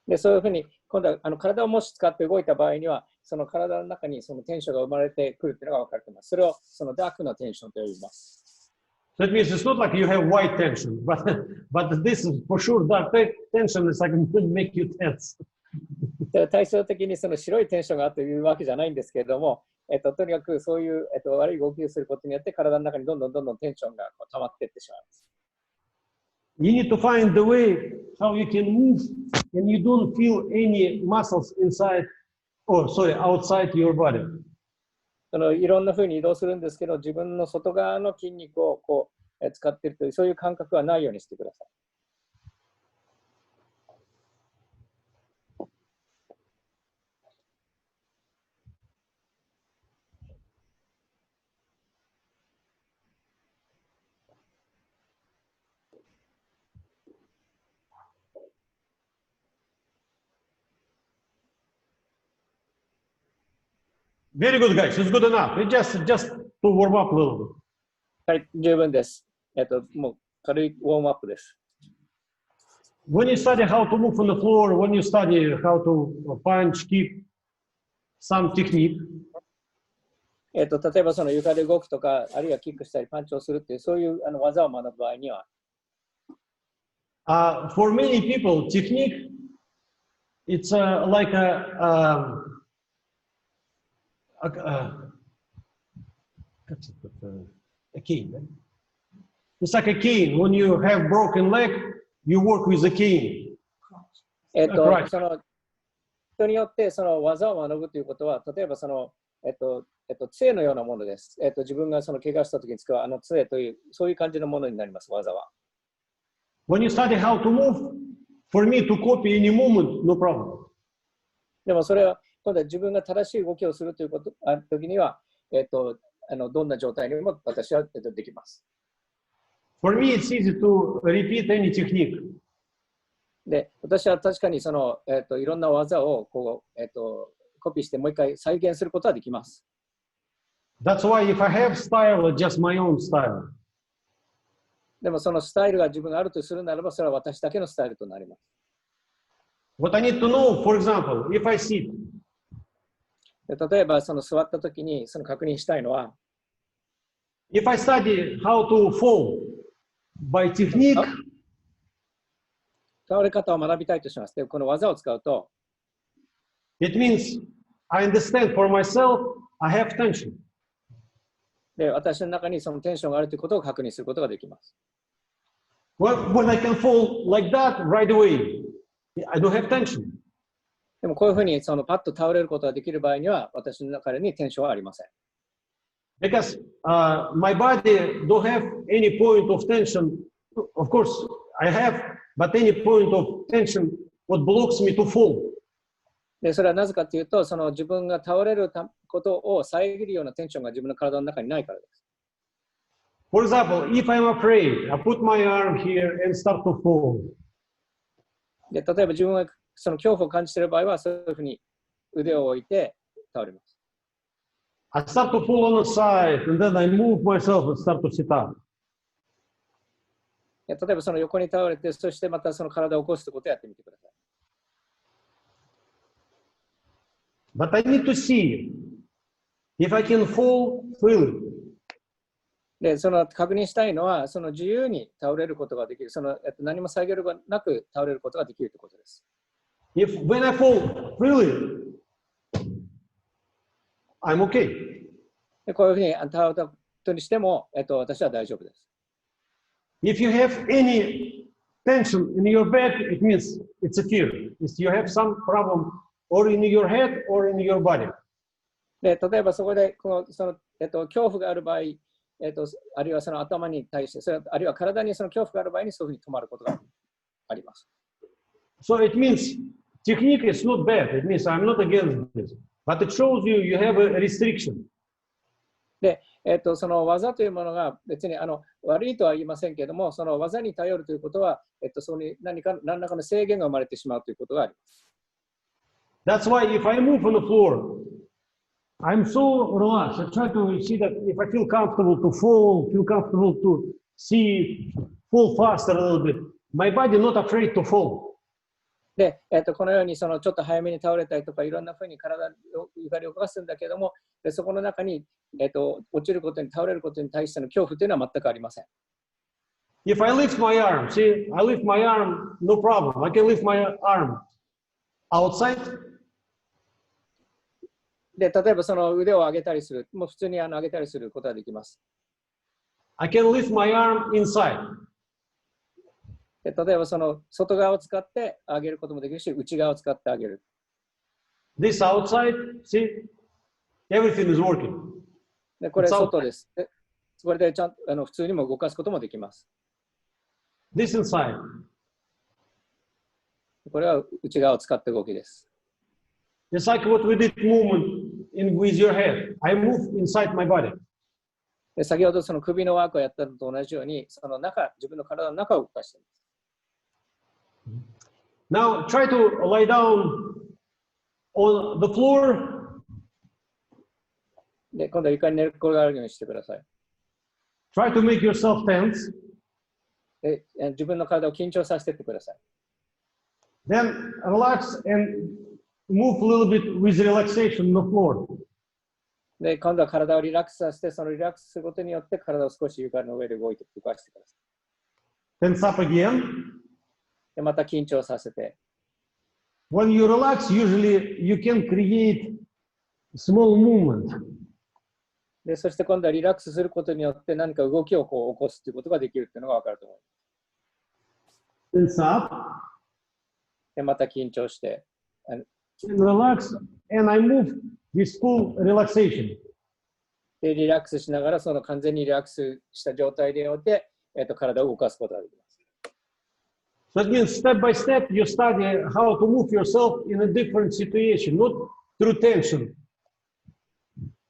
で、そういうふうに、今度は体をもし使って動いた場合には、その体の中にそのテンションが生まれてくるというのが分かると思います。それをそのダークなテンションと呼びます。So it means it's not like you have white tension, but this is for sure dark tension is like make you tense. 対照的にその白いテンションがあるというわけじゃないんですけれども、とにかくそういう、悪い動きをすることによって体の中にどんどんテンションが溜まっていってしまいます。You need to find the way how you can move and you don't feel any muscles inside, outside your body. いろんなふうに移動するんですけど、自分の外側の筋肉を使っているという、そういう感覚はないようにしてください。Very good, guys. It's good enough. It just to warm up a little bit. はい、十分です。もう軽いウォームアップです。When you study how to move on the floor, when you study how to punch, kick, some technique, 例えばその床で動くとか、あるいはキックしたりパンチをするっていう、そういう技を学ぶ場合には、for many people, technique, it's like a cane. Right? It's like a cane. When you have broken leg, you work with a cane. その人によってその技を学ぶということは、例えばその、杖のようなものです。自分がその怪我したときに使う杖という、そういう感じのものになります、技は。When you study how to move, for me to copy any movement, no problem. でもそれは、今度は自分が正しい動きをするというときには、どんな状態にも私はできます。For me, it's easy to repeat any technique. で、私は確かにその、いろんな技をこう、コピーしてもう一回再現することはできます。That's why if I have style, it's just my own style. でもそのスタイルが自分があるとするならば、それは私だけのスタイルとなります。What I need to know, for example, if I sit, 例えばその座ったときにその確認したいのは、if I study how to fall by technique, 倒れ方を学びたいとします。で、この技を使うと、it means I understand for myself, I have tension. で、私の中にそのテンションがあるということを確認することができます。When I can fall like that right away, I don't have tension. でもこういうふうにそのパッと倒れることができる場合には、私の中にテンションはありません。Because my body don't have any point of tension. Of course, I have, but any point of tension what blocks me to fall. で、それはなぜかというと、その自分が倒れることを遮るようなテンションが自分の体の中にないからです。For example, if I'm afraid, I put my arm here and start to fall. で、例えば自分がその恐怖を感じている場合は、そういうふうに腕を置いて倒れます。I start to fall on the side, and then I move myself and start to sit up. 例えばその横に倒れて、そしてまたその体を起こすことをやってみてください。But I need to see if I can fall freely. で、その確認したいのは、その自由に倒れることができる、その何も遮ることなく倒れることができるということです。If when I fall freely, I'm okay. で、こういうふうに倒れたことにしても、私は大丈夫です。If you have any tension in your back, it means it's a fear. It's you have some problem or in your head or in your body. で、例えばそこでその恐怖がある場合、あるいはその頭に対して、あるいは体にその恐怖がある場合にそういうふうに止まることがあります。So it means technique is not bad. It means I'm not against this. But it shows you you have a restriction. で、その技というものが別に悪いとは言いませんけれども、その技に頼るということは、そこに何らかの制限が生まれてしまうということがあります。That's why if I move on the floor, I'm so relaxed. I try to see that if I feel comfortable to fall, feel comfortable to see, fall faster a little bit. My body not afraid to fall. で、このようにそのちょっと早めに倒れたりとかいろんなふうに体を床で動かすんだけども、そこの中に、落ちることに倒れることに対しての恐怖というのは全くありません。If I lift my arm, see, I lift my arm, no problem. I can lift my arm outside. で、例えばその腕を上げたりする、もう普通に上げたりすることができます。I can lift my arm inside. で、例えばその外側を使って上げることもできるし、内側を使って上げる。This outside, see, everything is working. で、これ外です。で、これでちゃんと普通にも動かすこともできます。This inside. これは内側を使った動きです。It's like what we did movement with your head. I move inside my body. で、先ほどその首のワークをやったのと同じように、その中、自分の体の中を動かしています。Now try to lie down on the floor で、今度は床に寝っ転がるようにしてください。Try to make yourself tense. で、自分の体を緊張させていってください。Then relax and move a little bit with relaxation on the floor. で、今度は体をリラックスさせて、そのリラックスすることによって体を少し床の上で動かしてください。Tense up again. で、また緊張させて。When you relax, usually you can create small movement. で、そして今度はリラックスすることによって何か動きをこう起こすということができるというのが分かると思います。Tense up. で、また緊張して。And relax. And I move with full relaxation. で、リラックスしながら、その完全にリラックスした状態でよって、体を動かすことができます。So that means step by step you study how to move yourself in a different situation, not through tension.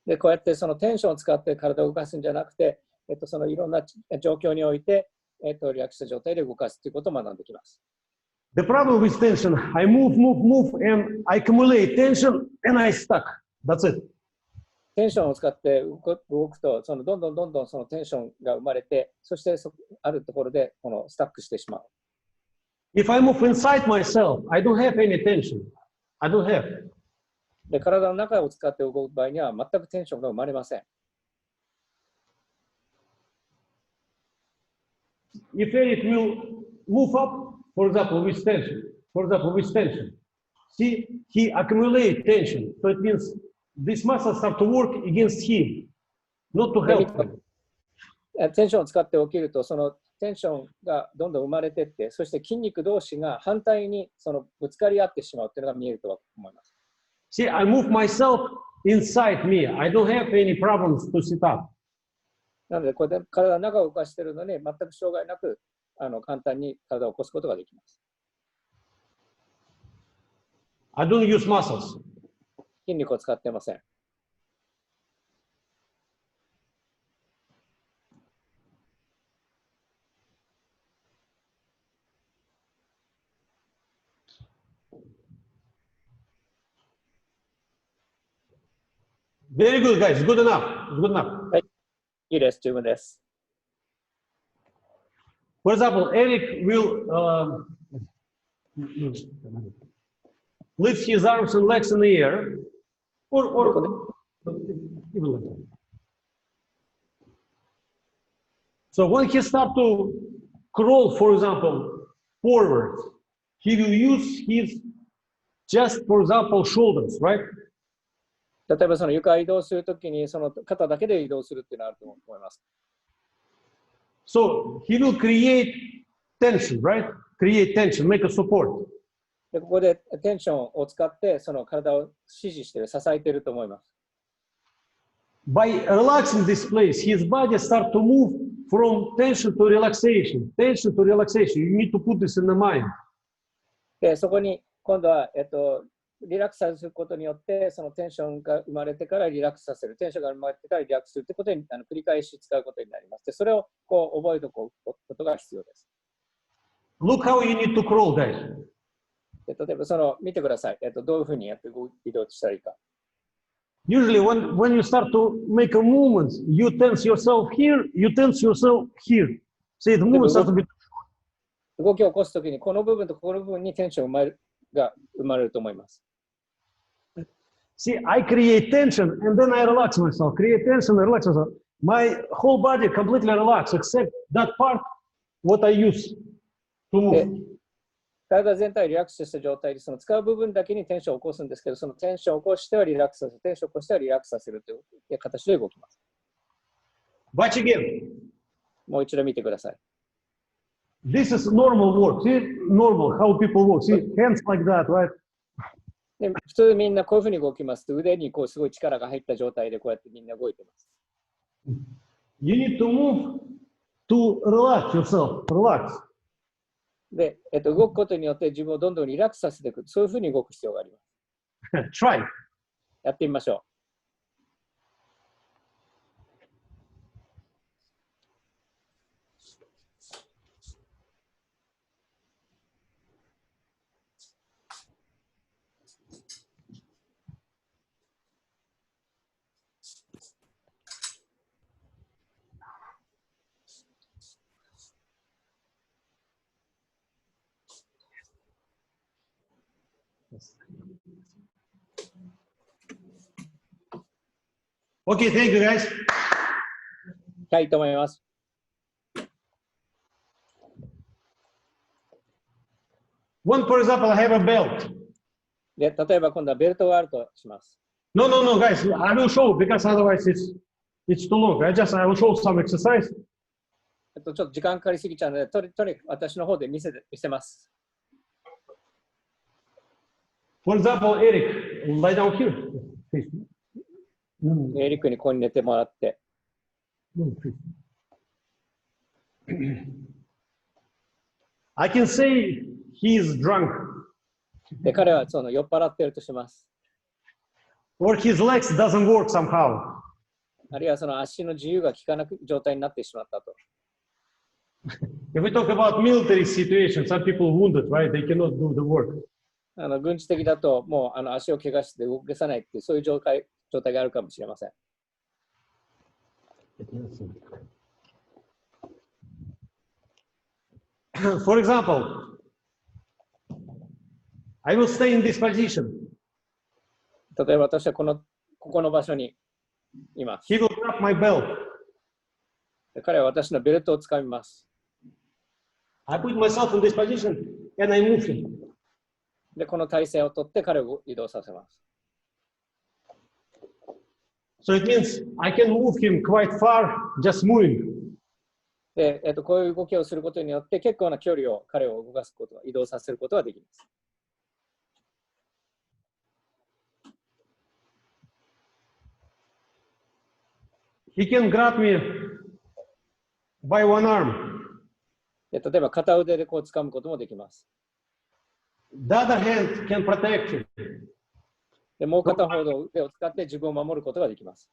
で、こうやってそのテンションを使って体を動かすんじゃなくて、そのいろんな状況において、リラックスした状態で動かすということを学んできます。The problem with tension, I move, and I accumulate tension and I stuck. That's it. テンションを使って動くと、そのどんどんそのテンションが生まれて、そしてあるところでこのスタックしてしまう。If I move inside myself, I don't have any tension. I don't have. で、体の中を使って動く場合には全くテンションが生まれません。If Eric will move up, for example, with tension, see, he accumulates tension. So it means these muscles start to work against him, not to help him. テンションを使って起きると、そのテンションがどんどん生まれていって、そして筋肉同士が反対にそのぶつかり合ってしまうというのが見えると思います。See, I move myself inside me. I don't have any problems to sit up. なので、これで体の中を動かしているのに、全く障害なく簡単に体を起こすことができます。I don't use muscles. 筋肉を使っていません。Very good, guys. Good enough. Good enough. はい、いいです。十分です。For example, Eric will lift his arms and legs in the air, or even like that. So when he starts to crawl, for example, forward, he will use his just, for example, shoulders, right? 例えばその床を移動するときにその肩だけで移動するっていうのがあると思います。So he will create tension, right? Create tension, make a support. でここでテンションを使ってその体を支持している、支えていると思います。By relaxing this place, his body starts to move from tension to relaxation. Tension to relaxation. You need to put this in the mind. でそこに今度は、リラックスさせることによってそのテンションが生まれてからリラックスさせる、テンションが生まれてからリラックスするということに繰り返し使うことになります。でそれをこう覚えておくことが必要です。Look how you need to crawl, guys. で例えばその見てください、どういうふうにやって移動したらいいか。Usually when you start to make a movement, you tense yourself here, you tense yourself here. See, the movement starts to be... 動きを起こすときにこの部分とこの部分にテンションが生まれると思います。See, I create tension and then I relax myself. Create tension and relax myself. My whole body completely relaxed except that part what I use to move. 体全体をリラックスした状態でその使う部分だけにテンションを起こすんですけど、そのテンションを起こしてはリラックスさせる、テンションを起こしてはリラックスさせるという形で動きます。Watch again. もう一度見てください。This is normal work. See, normal, how people work. See, hands like that, right? で普通みんなこういうふうに動きますと腕にこうすごい力が入った状態でこうやってみんな動いてます。You need to move to relax yourself. Relax. で、動くことによって自分をどんどんリラックスさせていく、そういうふうに動く必要があります。Try. やってみましょう。Okay, thank you guys. はい、と思います。When, for example, I have a belt. で、例えば今度はベルトがあるとします。No, guys. I will show because otherwise it's too long. I will show some exercise. ちょっと時間かかりすぎちゃうので、とにかく私の方で見せます。For example, Eric, lie down here.エリックにここに寝てもらって。I can say he is drunk. で、彼はその酔っ払っているとします。Or his legs doesn't work somehow. あるいはその足の自由が利かなく状態になってしまったと。If we talk about military situation, some people wounded, right? They cannot do the work. 軍事的だともう足を怪我して動かさないっていうそういう状態があるかもしれません。For example, I will stay in this position. 例えば私はここの場所にいます。He will grab my belt. 彼は私のベルトをつかみます。I put myself in this position and I move him. で、この体勢をとって彼を移動させます。So it means I can move him quite far just moving. で、こういう動きをすることによって結構な距離を彼を動かすことが、移動させることができます。He can grab me by one arm. で、例えば片腕でこう掴むこともできます。The other hand can protect him. で、もう片方の腕を使って自分を守ることができます。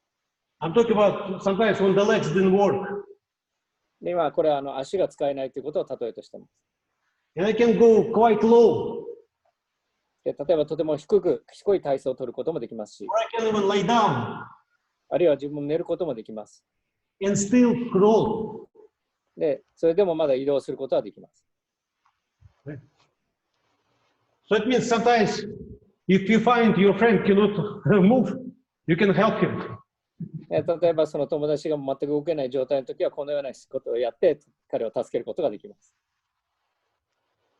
I'm talking about sometimes when the legs didn't work. で、今これは足が使えないということを例えとしています。And I can go quite low. で、例えばとても低い体勢を取ることもできますし、Or I can even lay down あるいは自分も寝ることもできます。and still crawl. で、それでもまだ移動することはできます。So it means sometimes if you find your friend cannot move, you can help him. 例えばその友達が全く動けない状態の時はこのようなことをやって彼を助けることができます。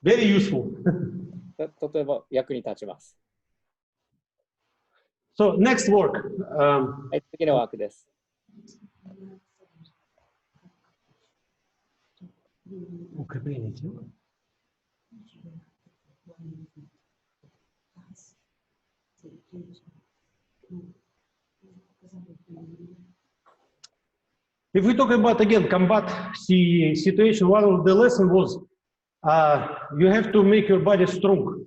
Very useful. とても役に立ちます。So next work. はい、次のワークです。Укрепление тела. If we talk about again combat situation, one of the lesson was you have to make your body strong.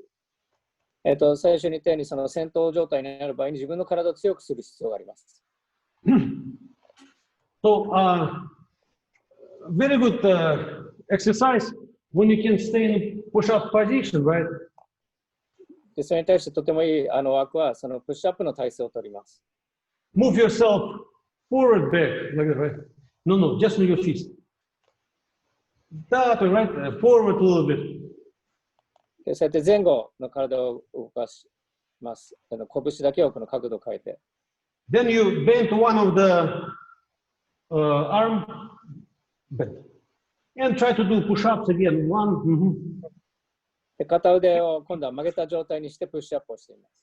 最初に言ったようにその戦闘状態になる場合に自分の体を強くする必要があります。So very good exercise when you can stay in push-up position, right? でそれに対してとてもいいワークはそのプッシュアップの体勢を取ります。Move yourself forward, back, like that, right? No, just with your fist. That way, right? Forward a little bit. でそうやって前後の体を動かします。拳だけをこの角度を変えて。Then you bend one of the arm, bend, and try to do push-ups again. One. で片腕を今度は曲げた状態にしてプッシュアップをしています。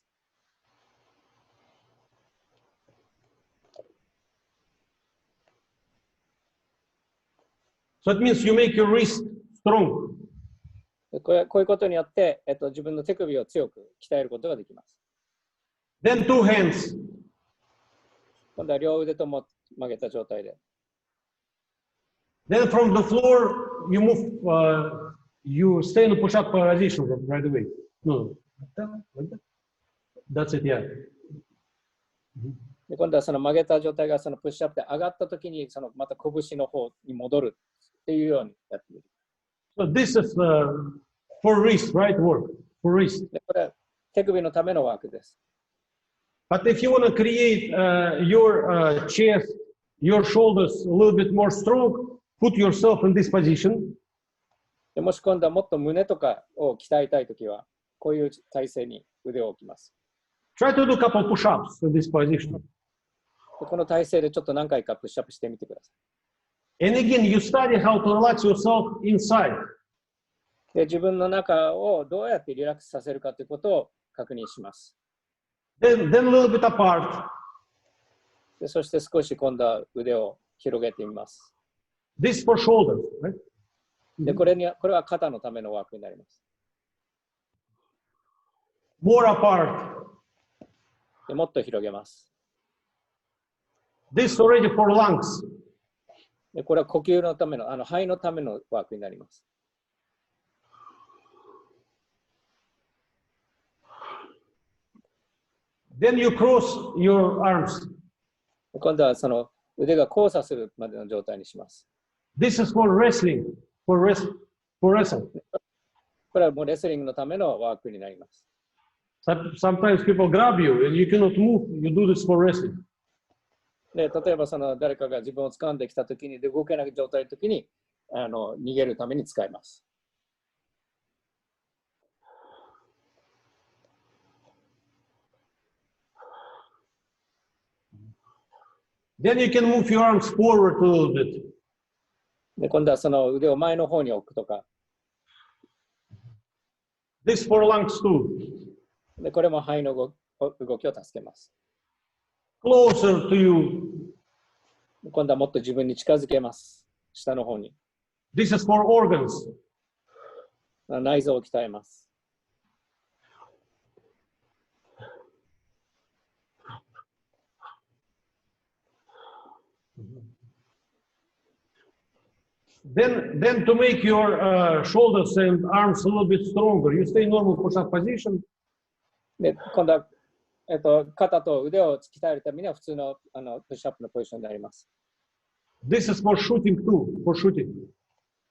So it means you make your wrist strong. こういうことによって、自分の手首を強く鍛えることができます。Then two hands. 今度は両腕とも曲げた状態で。Then from the floor, you move, you stay in a push-up position right away. No, like that. That's it, yeah. で今度はその曲げた状態がそのプッシュアップで上がったときにそのまた拳の方に戻るっていうようにやってみる。So this is for wrist, right? Work for wrist. でこれは手首のためのワークです。But if you want to create your chest, your shoulders a little bit more strong, put yourself in this position. でもし今度はもっと胸とかを鍛えたいときはこういう体勢に腕を置きます。Try to do a couple push-ups in this position. でこの体勢でちょっと何回かプッシュアップしてみてください。And again, you study how to relax yourself inside. で自分の中をどうやってリラックスさせるかということを確認します。Then a little bit apart. でそして少し今度は腕を広げてみます。This for shoulders, right? でこれは肩のためのワークになります。More apart. でもっと広げます。This already for lungs. でこれは呼吸のための、肺のためのワークになります。Then you cross your arms. 今度はその腕が交差するまでの状態にします。This is for wrestling, for wrestle. これはもうレスリングのためのワークになります。Sometimes people grab you and you cannot move. You do this for wrestling. で例えばその誰かが自分を掴んできたときにで動けない状態のときに逃げるために使います。Then you can move your arms forward a little bit. で今度はその腕を前の方に置くとか。This for lungs too. でこれも肺の動きを助けます。Closer to you. 今度はもっと自分に近づけます。下の方に。This is for organs. 内臓を鍛えます。Then to make your shoulders and arms a little bit stronger, you stay in normal push-up position. で今度は肩と腕を鍛えるためには普通のプッシュアップのポジションになります。This is for shooting too, for shooting.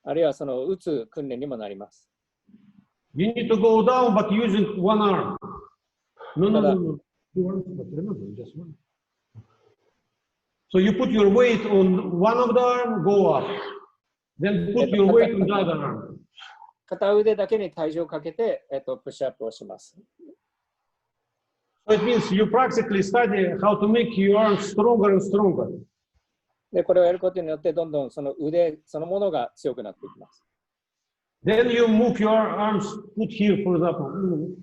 あるいはその打つ訓練にもなります。You need to go down, but using one arm. No. Two arms, but remember, just one. So you put your weight on one of the arm, go up. Then put your weight on the other arm. 片腕だけに体重をかけて、プッシュアップをします。So it means you practically study how to make your arms stronger and stronger. で、これをやることによってどんどんその腕そのものが強くなっていきます。Then you move your arms, put here, for example.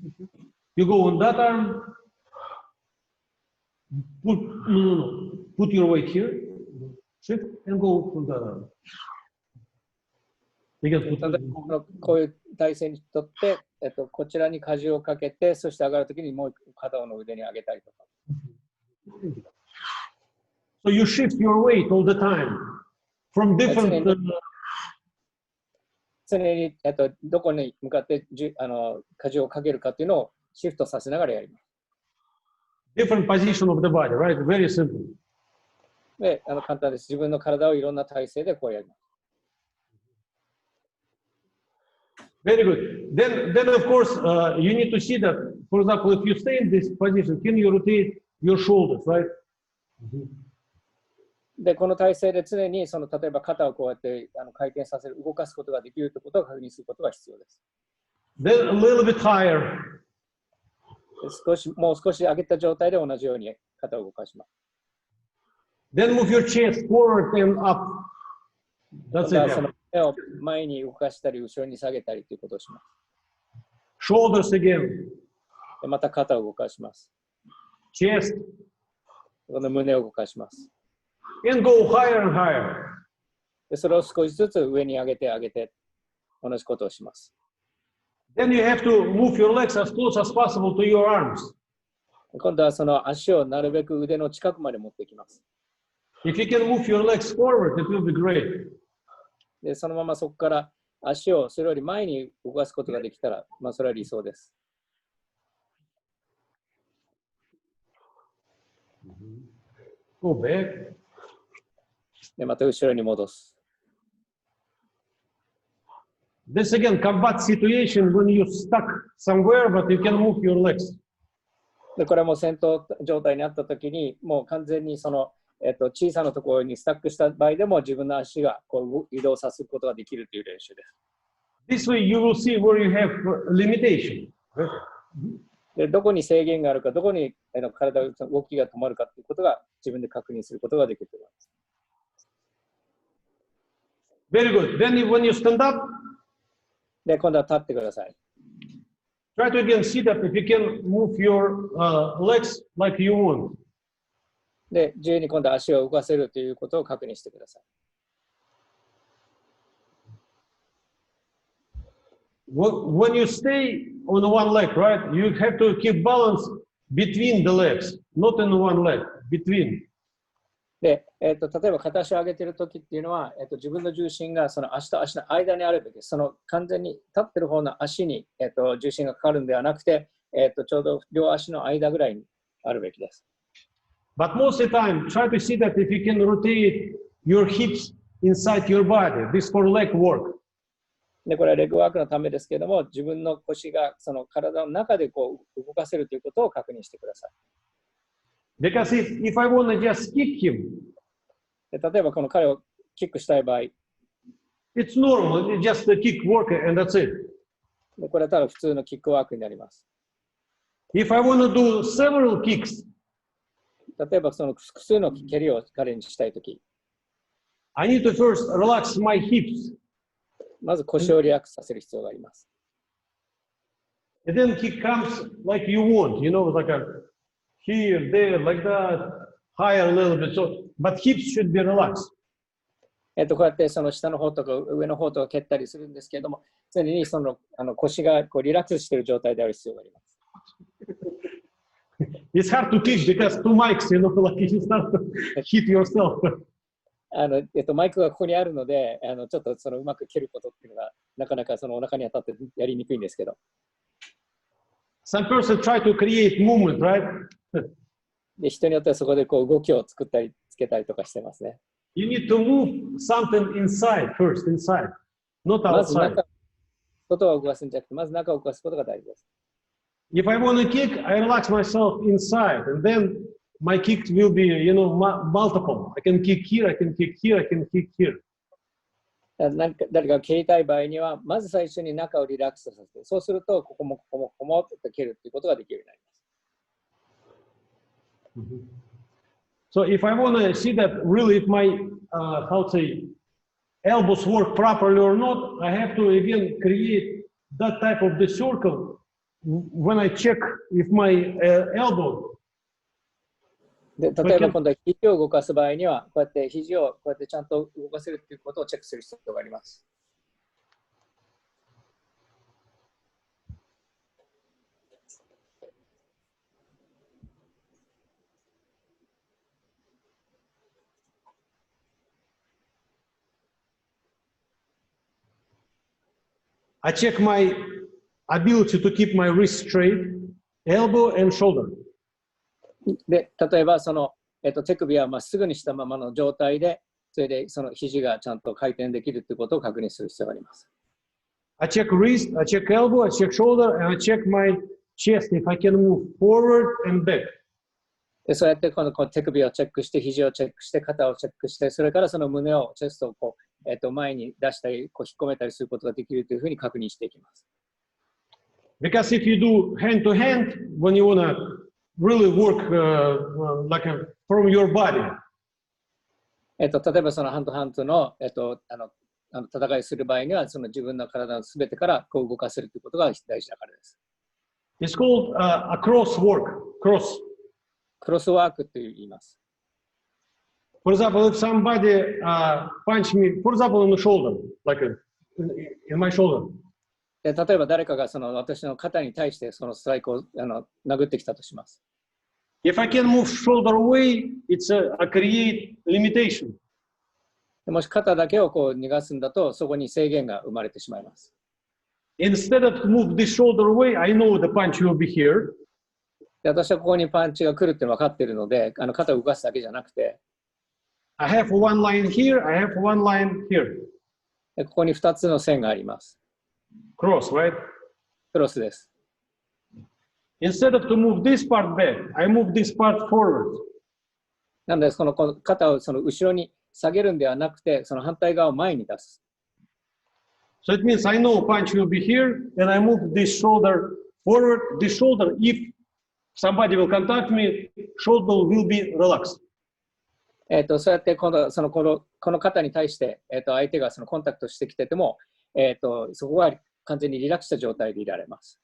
You go on that arm. Put your weight here. Shift and go on that arm. こういう体勢にとって、こちらに荷重をかけて、そして上がるときにもう片方の腕に上げたりとか。So you shift your weight all the time from different. 常にどこに向かって荷重をかけるかというのをシフトさせながらやります。Different position of the body, right? Very simple. で、簡単です。自分の体をいろんな体勢でこうやります。Very good. Then of course, you need to see that, for example, if you stay in this position, can you rotate your shoulders, right? で、この体勢で常に例えば肩をこうやって回転させる、動かすことができるということを確認することが必要です。Then a little bit higher. もう少し上げた状態で同じように肩を動かします。Then move your chest forward and up. That's it. その手を前に動かしたり、後ろに下げたりということをします。Shoulders again. でまた肩を動かします。Chest. この胸を動かします。And go higher and higher. でそれを少しずつ上に上げて、同じことをします。Then you have to move your legs as close as possible to your arms. 今度はその足をなるべく腕の近くまで持っていきます。If you can move your legs forward, it will be great. でそのままそこから足をそれより前に動かすことができたら、それは理想です。Go back. でまた後ろに戻す。This again, combat situation when you're stuck somewhere, but you can move your legs. でこれはもう戦闘状態にあったときに、もう完全にその、小さなところにスタックした場合でも自分の足がこう移動させることができるという練習です。This way you will see where you have limitation. でどこに制限があるか、どこに体の動きが止まるかということが自分で確認することができると思います。Very good. Then when you stand up, で、今度は立ってください。try to again see that if you can move your legs like you want. で、自由に今度は足を動かせるということを確認してください。When you stay on one leg, right, you have to keep balance between the legs, not in one leg, between. で、例えば片足を上げているときっていうのは、自分の重心がその足と足の間にあるべきです。その完全に立っている方の足に、重心がかかるんではなくて、ちょうど両足の間ぐらいにあるべきです。But most of the time, try to see that if you can rotate your hips inside your body. This for leg work. で、これはレッグワークのためですけれども、自分の腰がその体の中でこう動かせるということを確認してください。Because if I want to just kick him, で例えばこの彼をキックしたい場合、it's normal, it's just a kick work and that's it. でこれはただ普通のキックワークになります。If I want to do several kicks, 例えばその複数の蹴りを彼にしたいとき、I need to first relax my hips. まず腰をリラックスさせる必要があります。And then he comes like you want, you know, like a here, there, like that, higher a little bit. So, but hips should be relaxed. こうやってその下の方とか上の方とか蹴ったりするんですけれども、常にその腰がこうリラックスしている状態である必要があります。It's hard to kick because two mics, you know, like you start to hit yourself. マイクがここにあるので、ちょっとそのうまく蹴ることっていうのがなかなかそのお腹に当たってやりにくいんですけど。Some person try to create movement, right? で人によってはそこでこう動きを作ったりつけたりとかしてますね。You need to move something inside first, inside, not まず outside. 外を動かすんじゃなくて、まず中を動かすことが大事です。If I want to kick, I relax myself inside, and then my kicks will be, you know, multiple. I can kick here, I can kick here, I can kick here. 誰かが蹴りたい場合には、まず最初に中をリラックスさせて、そうすると、ここもここもここもって蹴るということができるようになります。So if I want to see that really if my, how to say, elbows work properly or not, I have to again create that type of the circle when I check if my elbow. で例えば今度は肘を動かす場合には、こうやって肘をこうやってちゃんと動かせるということをチェックする必要があります。I check my ability to keep my wrist straight, elbow and shoulder. で例えばその、手首はまっすぐにしたままの状態で、それでその肘がちゃんと回転できるということを確認する必要があります。I check wrist, I check elbow, I check shoulder, and I check my chest if I can move forward and back. でそうやってこの手首をチェックして、肘をチェックして、肩をチェックして、それからその胸を、チェストをこう、前に出したり、こう引っ込めたりすることができるというふうに確認していきます。Because if you do hand to hand, when you want to really work like from your body. 例えばそのハンドハンドの、戦いする場合には、その自分の体のすべてからこう動かせるということが大事だからです。It's called a cross work, cross. クロスワークと言います。For example, if somebody punch me, for example, on the shoulder, like in my shoulder. で例えば誰かがその私の肩に対してそのストライクを殴ってきたとします。If I can move shoulder away, it's a create limitation. もし肩だけをこう逃がすんだと、そこに制限が生まれてしまいます。Instead of move this shoulder away, I know the punch will be here. で私はここにパンチが来るって分かっているので、肩を動かすだけじゃなくて、I have one line here, I have one line here. でここに2つの線があります。Cross, right? クロスです。Instead of to move this part back, I move this part forward. なので、この肩をその後ろに下げるんではなくて、その反対側を前に出す。So it means I know punch will be here, and I move this shoulder forward the shoulder. If somebody will contact me, shoulder will be relaxed. そうやってこの方に対して、相手がそのコンタクトしてきてても、そこは完全にリラックスした状態でいられます。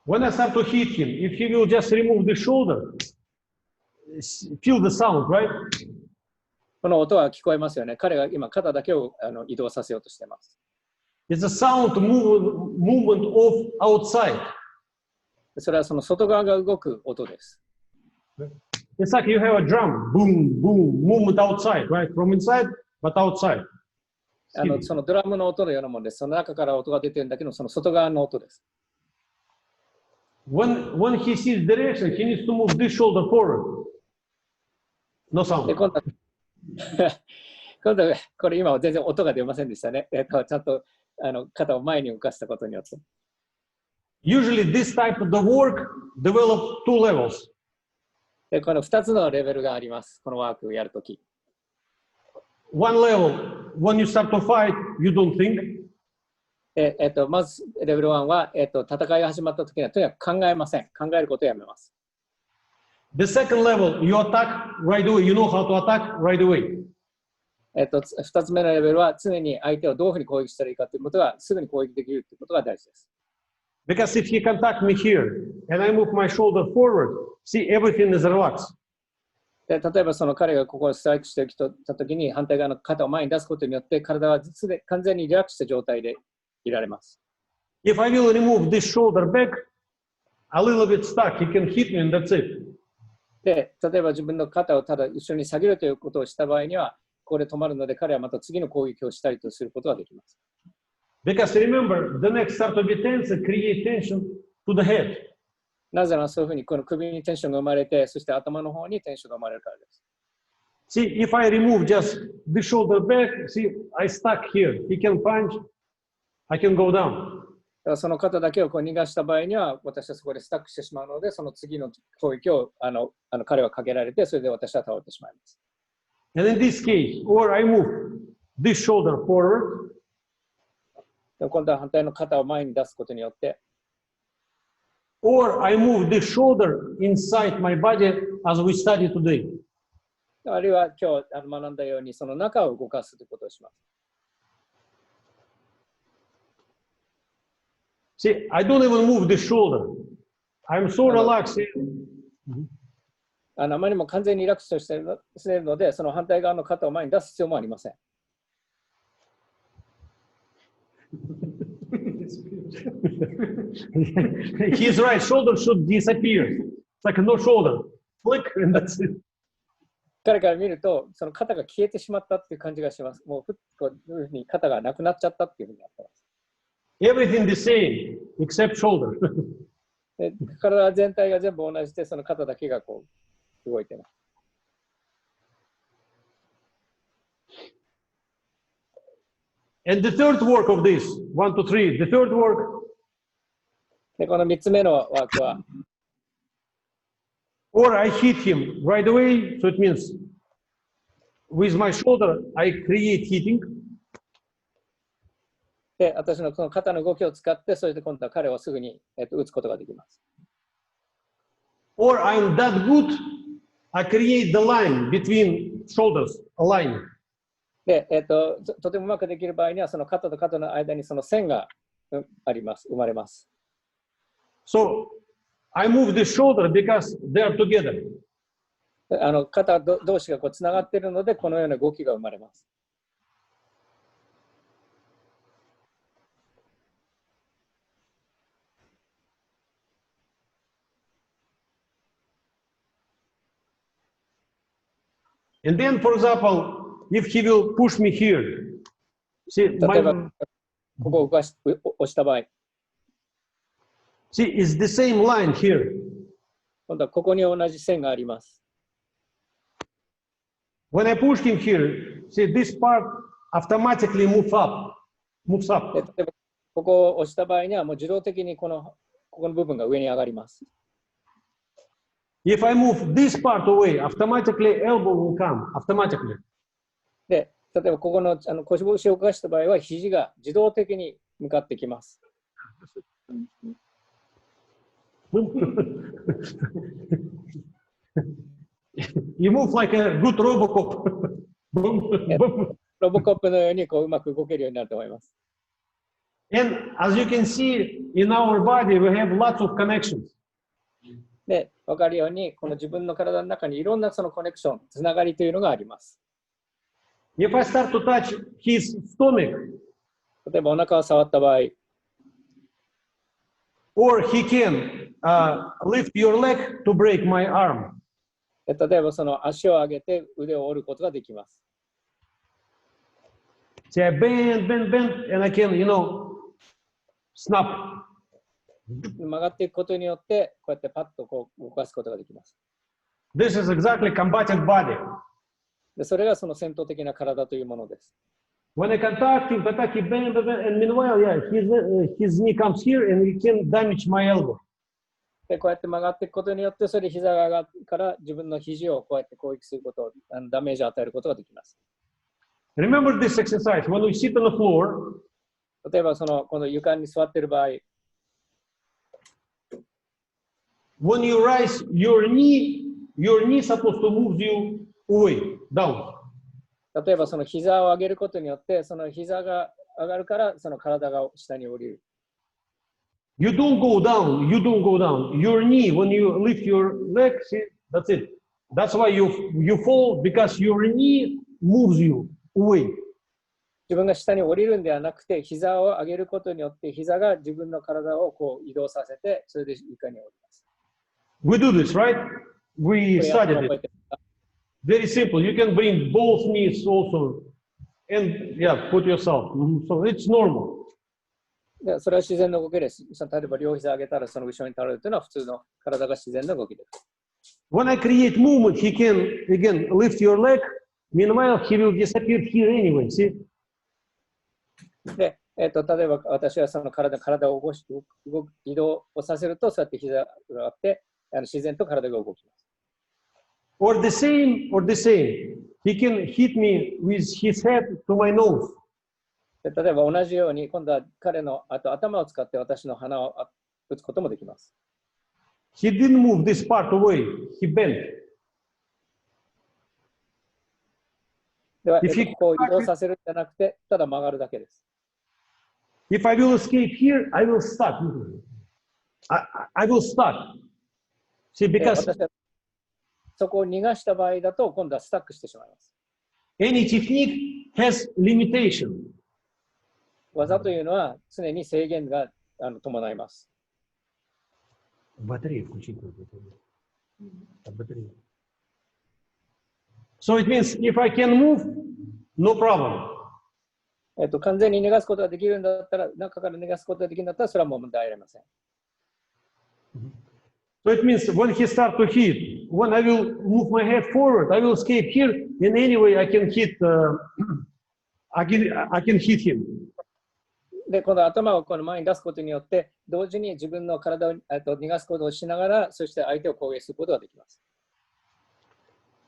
When I start to hit him, if he will just remove the shoulder, feel the sound, right? この音は聞こえますよね。彼が今肩だけを移動させようとしています。It's a sound movement of outside. それはその外側が動く音です。It's like you have a drum, boom, boom, movement outside, right? From inside, but outside. そのドラムの音のようなものです。その中から音が出てるんだけど、その外側の音です。When he sees direction, he needs to move this shoulder forward. No sound. で今度これ今は全然音が出ませんでしたね。ちゃんと肩を前に動かしたことによって。Usually this type of the work develop two levels. でこの2つのレベルがあります。このワークをやるとき。One level, when you start to fight, you don't think. まずレベル1は、戦いが始まったときにはとにかく考えません。考えることをやめます。The second level, you attack right away. You know how to attack right away. 2つ目のレベルは常に相手をどういうふうに攻撃したらいいかということがすぐに攻撃できるということが大事です。Because if he contact me here and I move my shoulder forward, see everything is relaxed. で例えばその彼がここをストライクしてきたときに反対側の肩を前に出すことによって体は完全にリラックスした状態でいられます。If I will remove this shoulder back, a little bit stuck, he can hit me and that's it. で例えば自分の肩をただ後ろに下げるということをした場合にはここで止まるので彼はまた次の攻撃をしたりとすることができます。Because remember, the neck start to be tense and create tension to the head. なぜならそういうふうにこの首にテンションが生まれて、そして頭の方にテンションが生まれるからです。See, if I remove just the shoulder back, see, I stuck here. He can punch, I can go down. だからその肩だけをこう逃がした場合には、私はそこでスタックしてしまうので、その次の攻撃を彼はかけられて、それで私は倒れてしまいます。And in this case, or I move this shoulder forward, 今度は反対の肩を前に出すことによって、or I move this shoulder inside my body as we studied today. あるいは今日学んだように、その中を動かすということをします。See, I don't even move this shoulder. I'm so relaxed. あまりにも完全にリラックスしているので、その反対側の肩を前に出す必要もありません。He's right. Shoulder should disappear. It's like no shoulder. Flick and that's it. 彼から見ると、その肩が消えてしまったっていう感じがします。もうこういうふうに肩がなくなっちゃったっていうふうになってます。Everything the same except shoulder. で体全体が全部同じで、その肩だけがこう動いてます。And the third work of this, 1, 2, 3, the third work, でこの3つ目のワークは、or I hit him right away, so it means with my shoulder I create hitting. で私のこの肩の動きを使って、それで今度は彼をすぐに、打つことができます。Or I'm that good, I create the line between shoulders, a line. で、とてもうまくできる場合には、その肩と肩の間にその線が生まれます。So I move the shoulder because they are together. 肩同士がこうつながっているので、このような動きが生まれます。And then, for example, if he will push me here, see, 例えば、ここを押した場合、see, it's the same line here. 今度はここに同じ線があります。When I push him here, see, this part automatically moves up. で例えば、ここを押した場合には、もう自動的にここの部分が上に上がります。If I move this part away, automatically elbow will come, automatically. で、例えばここの腰を動かした場合は、肘が自動的に向かってきます。You move like a good Robocop.ロボコップのようにこううまく動けるようになると思います。And as you can see, in our body, we have lots of connections. で、分かるように、この自分の体の中にいろんなそのコネクション、つながりというのがあります。If I start to touch his stomach, 例えばお腹を触った場合、 or he can lift your leg to break my arm. 例えばその足を上げて腕を折ることができます。See, I bend, and I can, snap. 曲がっていくことによって、こうやってパッとこう動かすことができます。This is exactly combative body. でそれがその戦闘的な体というものです。When I contact him, bend, and meanwhile, yeah, his knee comes here and he can damage my elbow. でこうやって曲がっていくことによって、それで膝が上がるから自分の肘をこうやって攻撃することを、ダメージを与えることができます。Remember this exercise. When we sit on the floor, 例えばこの床に座っている場合、 when you rise your knee is supposed to move you away, down. 例えばその膝を上げることによって、その膝が上がるからその体が下に降りる。You don't go down. Your knee, when you lift your leg, see, that's it. That's why you fall, because your knee moves you away. 自分が下に降りるんではなくて、膝を上げることによって、膝が自分の体をこう移動させて、それで床に降ります。We do this, right? We studied it. Very simple. You can bring both knees also, and yeah, put yourself. So it's normal. でそれは自然の動きです。例えば両膝上げたらその後ろに倒れるというのは普通の体が自然な動きです。When I create movement, he can again lift your leg. Meanwhile, he will disappear here anyway. See? で、例えば私はその体を移動をさせると、そうやって膝があって、自然と体が動きます。Or the same. He can hit me with his head to my nose. で例えば同じように、今度は彼の頭を使って私の鼻を打つこともできます。He didn't move this part away. He bent. では、こう移動させるんじゃなくて、ただ曲がるだけです。If I will escape here, I will stuck. I will stuck. See, because 私はそこを逃がした場合だと、今度はスタックしてしまいます。any technique has limitation. 技というのは常に制限が伴います。So it means if I can move, no problem. 完全に逃がすことができるんだったら、中から逃がすことができるんだったら、それはもう問題ありません。So it means when he starts to hit, when I will move my head forward, I will escape here. In any way, I can hit. I can hit him. で、この頭をこの前に出すことによって、同時に自分の体を逃がすことをしながら、そして相手を攻撃することができます。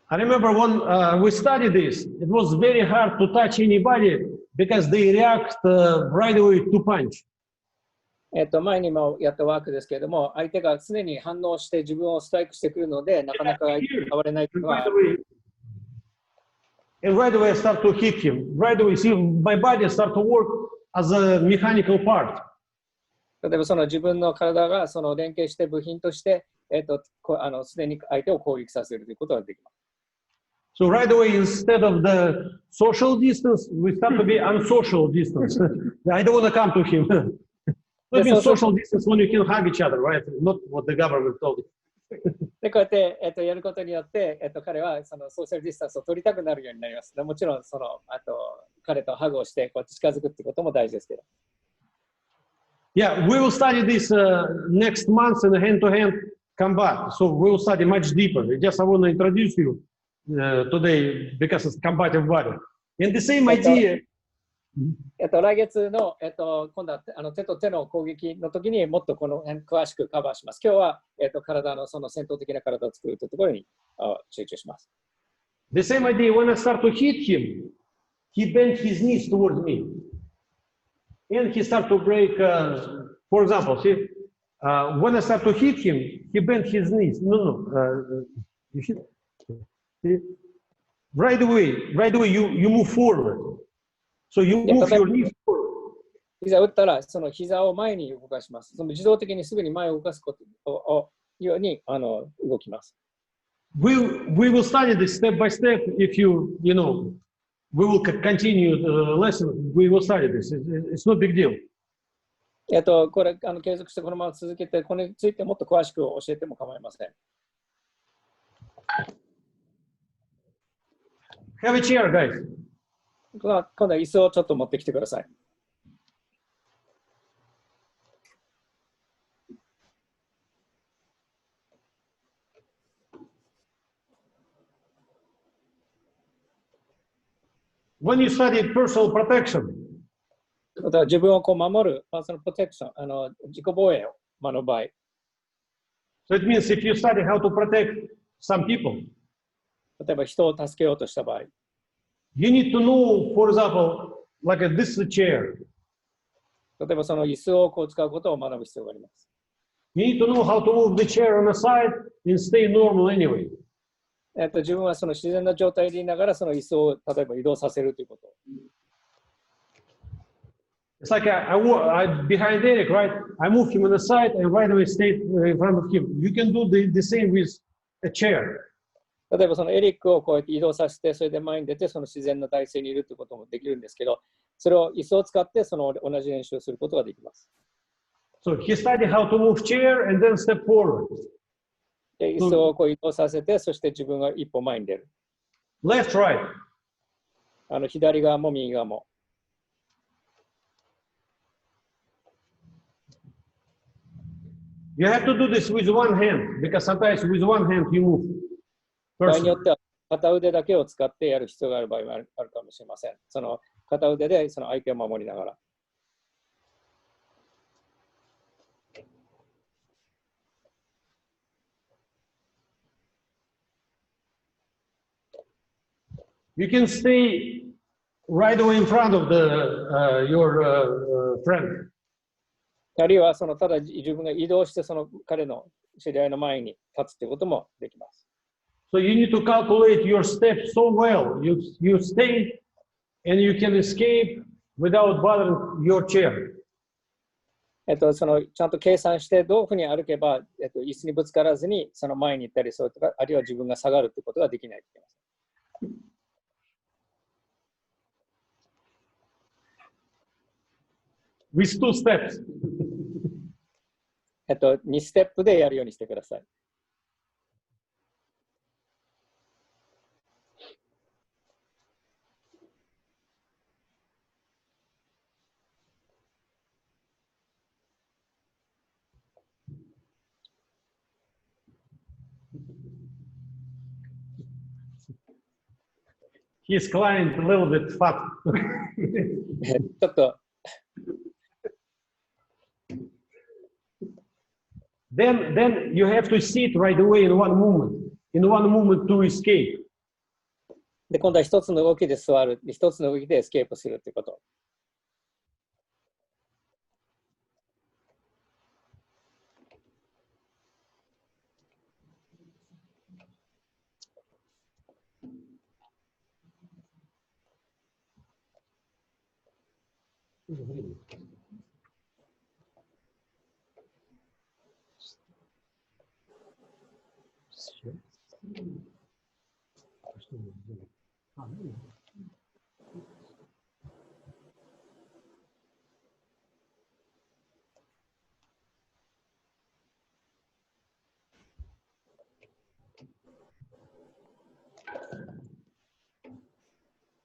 I remember when we studied this, it was very hard to touch anybody because they react right away to punch. 前にもやったワークですけれども、相手が常に反応して自分をストライクしてくるので、なかなか変われないというのは。And right away I start to hit him. Right away, see, my body start to work as a mechanical part. 例えばその自分の体がその連携して部品として、すでに相手を攻撃させるということができます。So right away, instead of the social distance, we start to be unsocial distance. I don't want to come to him. It means social distance when you can hug each other, right? Not what the government told you. でこうやって、やることによって、彼はそのソーシャルディスタンスを取りたくなるようになります。もちろん彼とハグをしてこうやって近づくってことも大事ですけど。Yeah, we will study this next month in hand-to-hand combat. So we will study much deeper. Just I want to introduce you today because it's combative body. And the same idea. 来月の、今度は手と手の攻撃の時にもっとこの辺詳しくカバーします。今日は、体のその戦闘的な体を作るというところに集中します。The same idea, when I start to hit him, he bent his knees towards me. And he started to break, for example, see, when I start to hit him, he bent his knees. No. You hit, right away, you move forward. So you move your knees forward. 膝を打ったら、その膝を前に動かします。その自動的にすぐに前を動かすことをように動きます。We will study this step by step. If you know, we will continue the lesson. We will study this. It's no big deal. これ継続してこのまま続けて、これについてもっと詳しく教えても構いません。Have a chair, guys. 今度は椅子をちょっと持ってきてください。When you study personal protection, 自分を守るパーソナルプロテクション、自己防衛を学ぶ場合。so it means if you study how to protect some people, 例えば人を助けようとした場合。you need to know, for example, like this chair. 例えばその椅子を使うことを学ぶ必要があります。You need to know how to move the chair on the side and stay normal anyway. 自分はその自然な状態でいながらその椅子を例えば移動させるということ。It's like I behind Eric, right? I move him on the side and right away stay in front of him. You can do the same with a chair. 例えばそのエリックをこうやって移動させて、それで前に出てその自然な体勢にいるということもできるんですけど、それを椅子を使ってその同じ練習をすることができます。So he studied how to move chair and then step forward. で椅子をこう移動させて、そして自分が一歩前に出る。Left, right. 左側も右側も。You have to do this with one hand because sometimes with one hand you move. 場合によっては片腕だけを使ってやる必要がある場合もあるかもしれません。その片腕でその相手を守りながら。You can stay right away in front of your friend. あるいはそのただ自分が移動してその彼の知り合いの前に立つということもできます。So you need to calculate your steps so well. You stay and you can escape without bothering your chair. そのちゃんと計算してどういうふうに歩けば、椅子にぶつからずにその前に行ったりそうとか、あるいは自分が下がるということができないといけません。With 2 steps. 2ステップでやるようにしてください。His client a little bit fat. ちょっとThen you have to sit right away in one movement to escape. で今度は一つの動きで座る、一つの動きでエスケープするということ。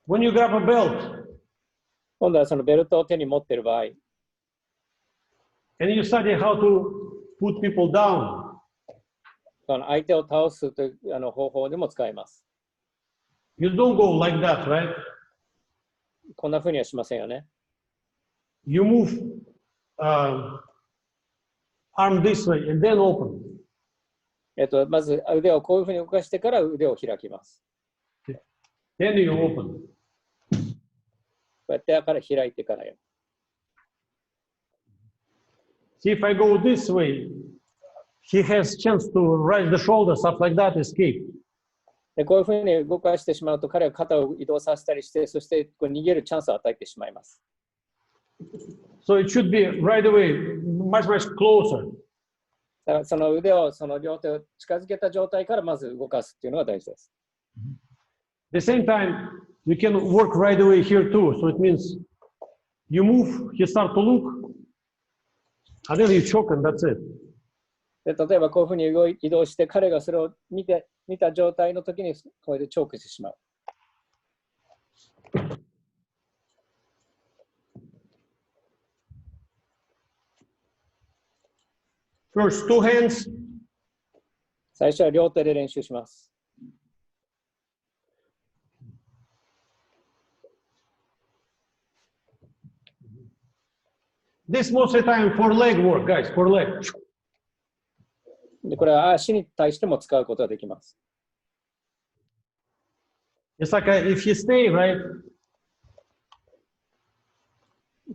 When you grab a belt 今度はそのベルトを手に持っている場合、 and you study how to put people down, 相手を倒すという方法でも使えます。you don't go like that, right? こんなふうにはしませんよね。You move arm this way and then open. まず腕をこういうふうに動かしてから腕を開きます。Then you open. こうやってから開いてからやる。See, if I go this way, he has chance to raise the shoulder, stuff like that, escape. でこういうふうに動かしてしまうと、彼は肩を移動させたりして、そしてこう逃げるチャンスを与えてしまいます。So it should be right away, much, much closer. だからその腕を、その両手を近づけた状態からまず動かすっていうのが大事です。At the same time, you can work right away here too. So it means you move, you start to look, and then you choke, and that's it. で例えばこういうふうに移動して、彼がそれを見た状態の時にこれでチョークしてしまう。First, two hands. 最初は両手で練習します。This most of the time for leg work, guys, for leg. でこれは足に対しても使うことができます。It's like if you stay, right?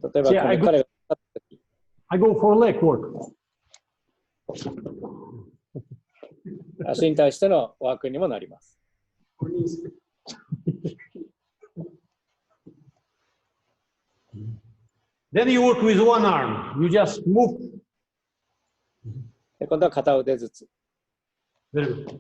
例えばこの彼が立った時、I go for leg work. 足に対してのワークにもなります。Then you work with one arm. You just move. で今度は片腕ずつ。Very good.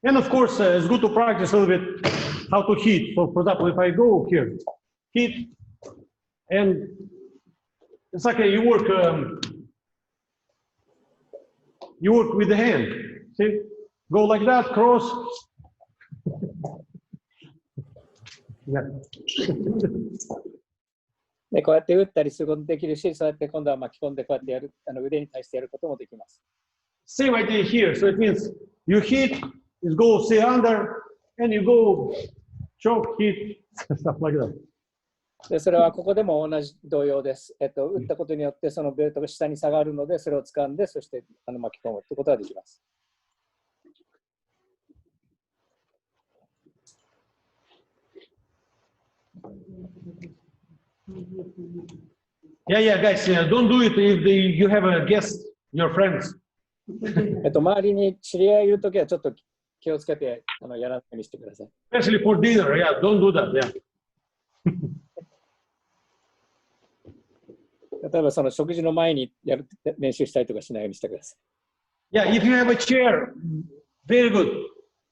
And of course, it's good to practice a little bit how to hit. So, for example, if I go here, hit, and it's like you work with the hand. See, go like that, cross. Yeah. でこうやって打ったりすることもできるし、そうやって今度は巻き込んでこうやってやる、腕に対してやることもできます。Same idea here. So it means you hit, you go say under, and you go choke, hit, stuff like that. でそれはここでも同様です。打ったことによってそのベルトが下に下がるので、それを掴んで、そして巻き込むということができます。Yeah, guys, don't do it if you have a guest, your friends. 周りに知り合いいるときはちょっと気をつけてやらないようにしてください。Especially for dinner, yeah, don't do that, yeah. 例えばその食事の前に練習したりとかしないようにしてください。Yeah, if you have a chair, very good.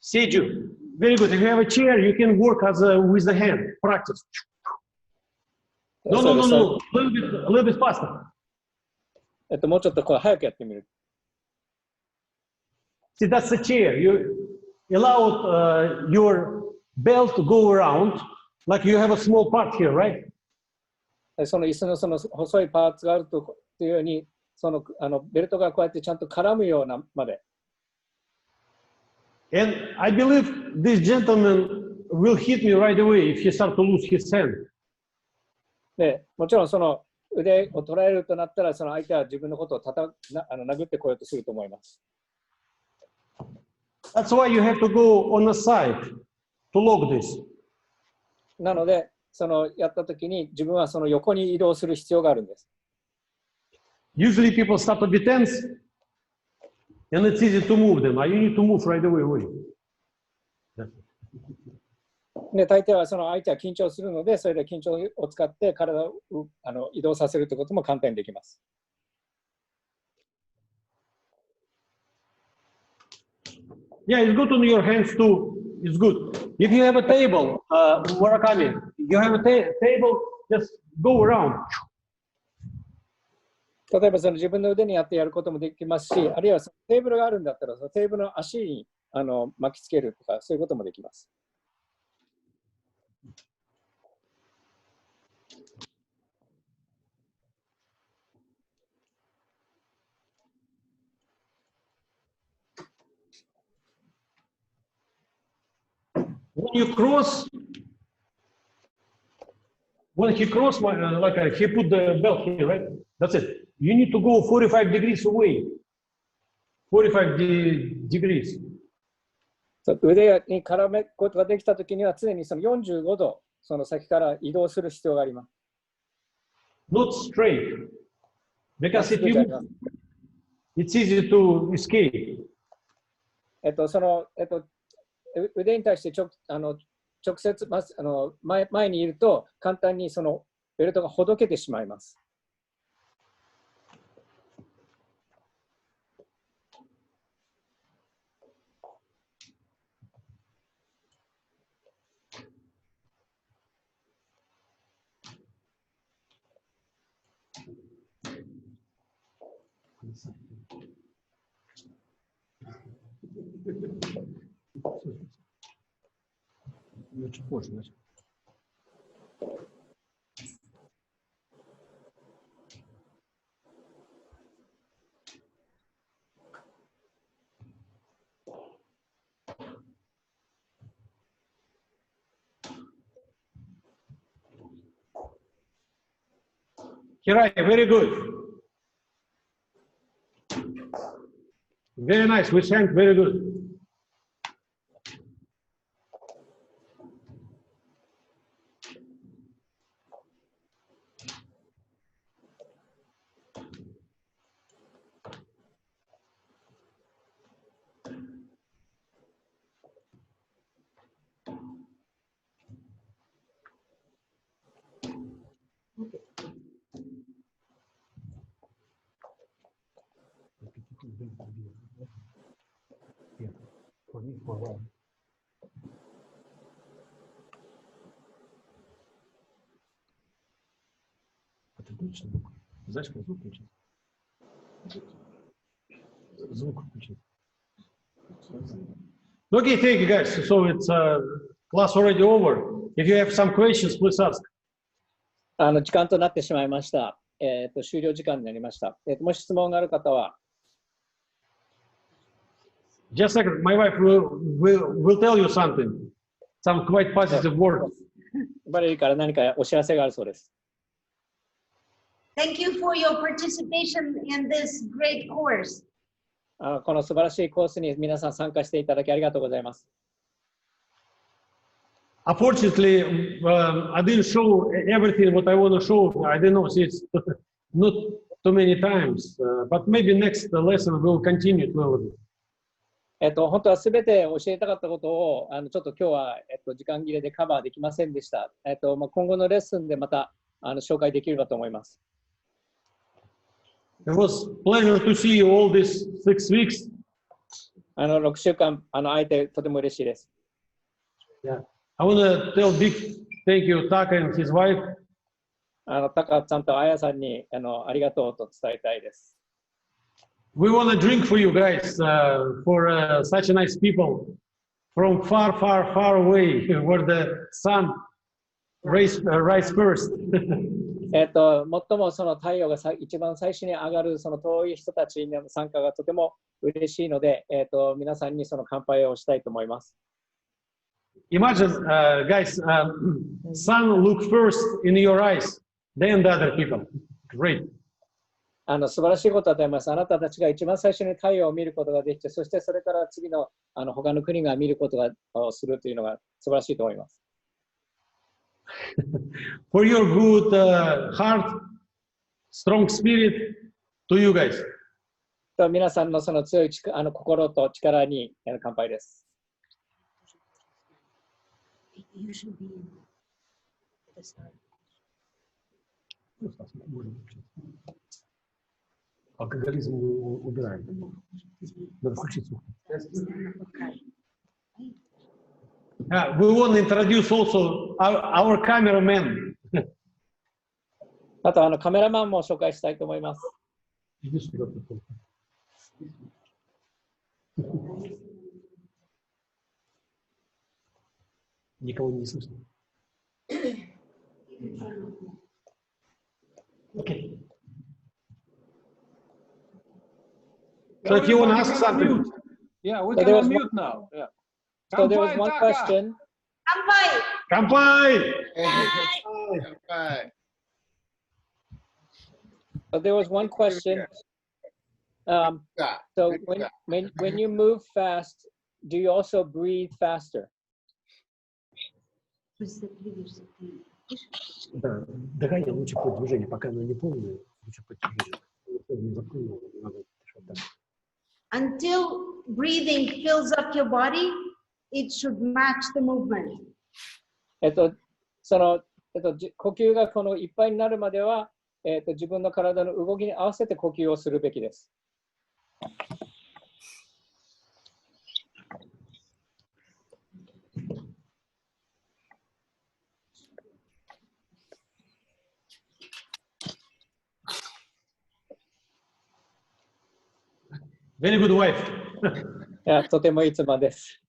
Seju, very good. If you have a chair, you can work with the hand, practice. No. A little bit faster. もうちょっとこう早くやってみる。See, that's the chair. You allow your belt to go around, like you have a small part here, right? その椅子のその細いパーツがあるというように、そのベルトがこうやってちゃんと絡むようなまで。And I believe this gentleman will hit me right away if he starts to lose his hand. でもちろんその腕を捉えるとなったら、その相手は自分のことを殴ってこようとすると思います。That's why you have to go on the side to lock this. なので、そのやったときに自分はその横に移動する必要があるんです。Usually people start to be tense and it's easy to move them. You need to move right away. で大抵はその相手は緊張するので、それで緊張を使って体を移動させるということも簡単にできます。Yeah, it's good on your hands too. It's good. If you have a table, Murakami, you have a table, just go around. 例えばその自分の腕にやってやることもできますし、あるいはそのテーブルがあるんだったら、そのテーブルの足に巻きつけるとか、そういうこともできます。when you cross, when he crossed, he put the belt here, right? That's it. You need to go 45 degrees away. 45 degrees. そう腕に絡めることができたときには、常にその45度、その先から移動する必要があります。Not straight. Because if you, it's easy to escape. 腕に対して直接前にいると、簡単にそのベルトがほどけてしまいます。Чуть позже, значит. Hirai, very good. Very nice. We sang very good. Yeah, for me, for a while. Это точно звук. Знаешь, как звук включить? Звук включить. Okay, thank you guys. So it's class already over. If you have some questions, please ask. 時間となってしまいました。終了時間になりました。もし質問がある方は。Just a second, my wife will tell you something. Some quite positive words. バレリーから何かお知らせがあるそうです。Thank you for your participation in this great course. この素晴らしいコースに皆さん参加していただきありがとうございます。Unfortunately, I didn't show everything what I want to show. I don't know, it's not too many times, but maybe next lesson we'll continue to a little bit. 本当はすべて教えたかったことをちょっと今日は、時間切れでカバーできませんでした。今後のレッスンでまた紹介できればと思います。It was pleasure to see you all these 6 weeks. 6週間会えてとても嬉しいです。Yeah. I want to tell big thank you Taka and his wife. タカさんとアヤさんにありがとうと伝えたいです。We want to drink for you guys, for such nice people from far, far, far away, where the sun rise first. 最もその太陽が一番最初に上がるその遠い人たちの参加がとても嬉しいので、皆さんにその乾杯をしたいと思います。Imagine, guys, sun look first in your eyes, then the other people. Great. 素晴らしいことだと思います。あなたたちが一番最初に太陽を見ることができて、そしてそれから次の他の国が見ることがするというのが素晴らしいと思います。For your good heart, strong spirit, to you guys. 皆さんのその強い心と力に乾杯です。Алкоголизм убираем. Надо включить звук. We want to introduce also our cameraman. あとカメラマンも紹介したいと思います。Никого не слышно. Okay. So if you want to ask something, yeah, we can unmute now. Yeah. So there was one question. Kanpai! Kampai! Bye. So there was one question. So when you move fast, do you also breathe faster? Да, дыхание лучше под движение, пока оно не полное, лучше под движение. Не запомнил, надо дышать так. Until breathing fills up your body, it should match the movement. 呼吸がこのいっぱいになるまでは、自分の体の動きに合わせて呼吸をするべきです。Very good wife. いや、とてもいい妻です。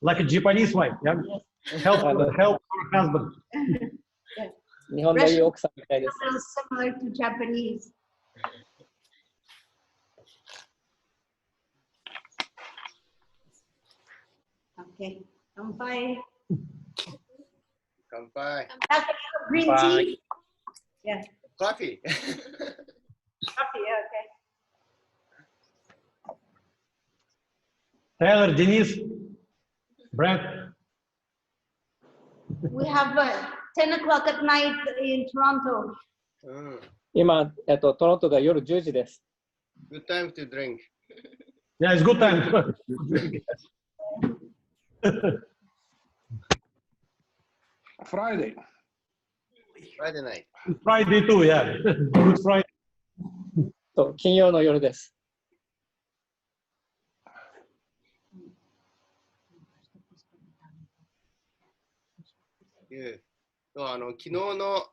Like a Japanese wife, yeah? Help her husband. 日本のいい奥さんみたいです。Similar to Japanese. Okay. Kanpai. Kanpai. Green Kanpai. tea. Yeah. Coffee. Coffee. Okay. Tyler, Denise, Brad. We have 10 o'clock at night in Toronto. 今、トロントが夜10時です。Good time to drink. Yeah, it's good time. Friday. Friday night. Friday too, yeah. Good Friday. そう、金曜の夜です。昨日の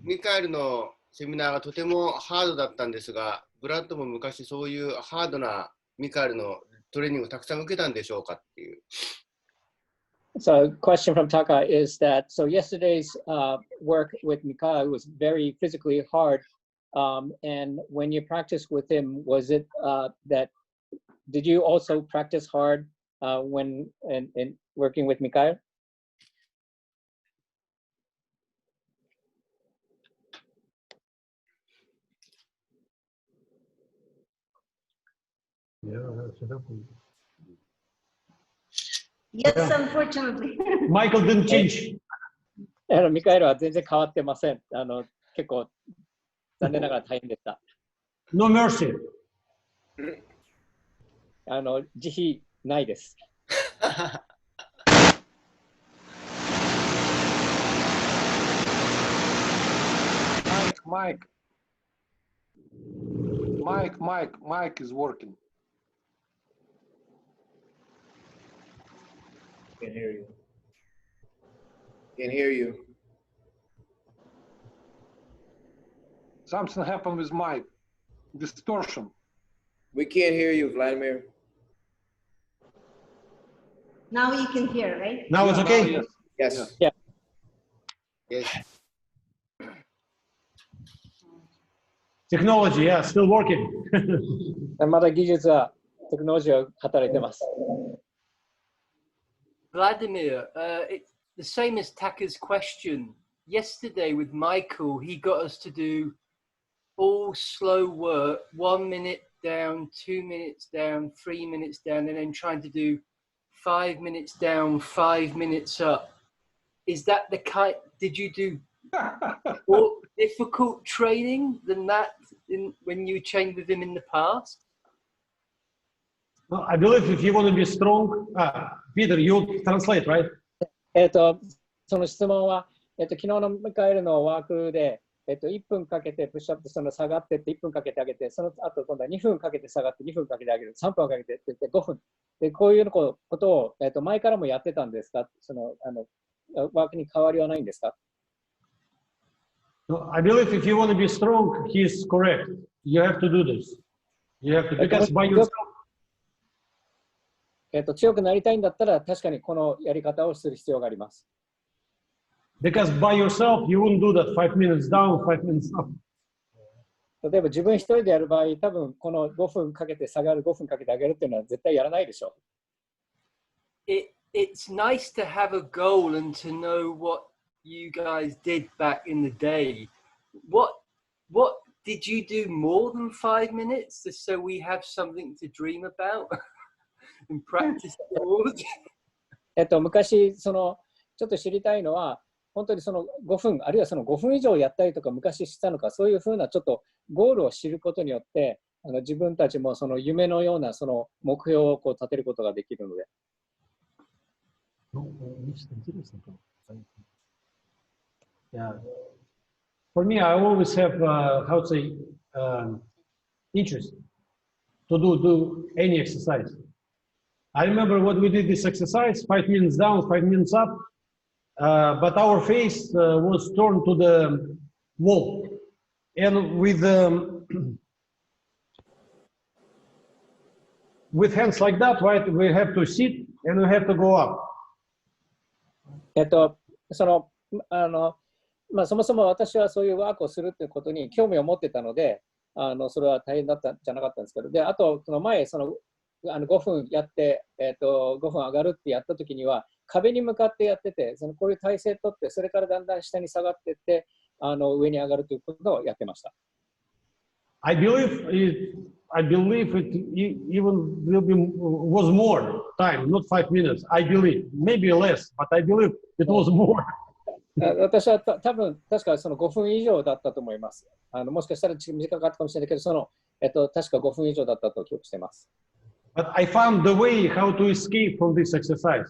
ミカエルのセミナーがとてもハードだったんですが、ブラッドも昔そういうハードなミカエルのトレーニングをたくさん受けたんでしょうかっていう。So, question from Taka is that so yesterday's work with Mikhail was very physically hard, and when you practiced with him, was it that did you also practice hard when in working with Mikhail? Yes, unfortunately. Michael didn't change. ミカエルは全然変わってません。結構残念ながら大変でした。No mercy. 慈悲ないです。Mike is working. Can't hear you. Can't hear you. Something happened with Mike. Distortion. We can't hear you, Vladimir. Now you can hear, right? Now it's okay? Yes. Yes. Yeah. Yes. Technology, yeah, still working. まだ技術はテクノロジーは働いてます。Vladimir, the same as Taka's question. Yesterday with Michael, he got us to do all slow work, 1 minute down, 2 minutes down, 3 minutes down, and then trying to do 5 minutes down, 5 minutes up. Is that the kind, did you do more difficult training than that when you trained with him in the past? Well, I believe if you want to be strong, Peter, you translate, right? その質問は、昨日のミカエルのワークで、1分かけてプッシュアップ下がってって1分かけて上げて、その後今度は2分かけて下がって2分かけて上げる、3分かけてって言って5分。で、こういうことを、前からもやってたんですか？ワークに変わりはないんですか？ I believe if you want to be strong, he's correct. You have to do this. You have to, because by yourself. 強くなりたいんだったら、確かにこのやり方をする必要があります。Because by yourself, you wouldn't do that 5 minutes down, 5 minutes up. 例えば自分一人でやる場合、多分この5分かけて下がる、5分かけて上げるっていうのは絶対やらないでしょう。it's nice to have a goal and to know what you guys did back in the day. What did you do more than 5 minutes just so we have something to dream about and practice towards? 昔ちょっと知りたいのは、本当にその5分、あるいはその5分以上やったりとか昔したのか、そういうふうなちょっとゴールを知ることによって、自分たちもその夢のようなその目標をこう立てることができるので。Yeah. For me, I always have, how to say, interest to do any exercise. I remember when we did this exercise, 5 minutes down, 5 minutes up, but our face was turned to the wall. And with hands like that, right, we have to sit and we have to go up. そもそも私はそういうワークをするということに興味を持ってたので、それは大変だったんじゃなかったんですけど、で、あと、その前、5分やって、5分上がるってやったときには、壁に向かってやってて、こういう体勢をとって、それからだんだん下に下がっていって、上に上がるということをやってました。I believe it even was more time, not 5 minutes. I believe, maybe less, but I believe it was more. 私は多分確かその5分以上だったと思います。もしかしたら短かったかもしれないけど、確か5分以上だったと記憶しています。But I found the way how to escape from this exercise.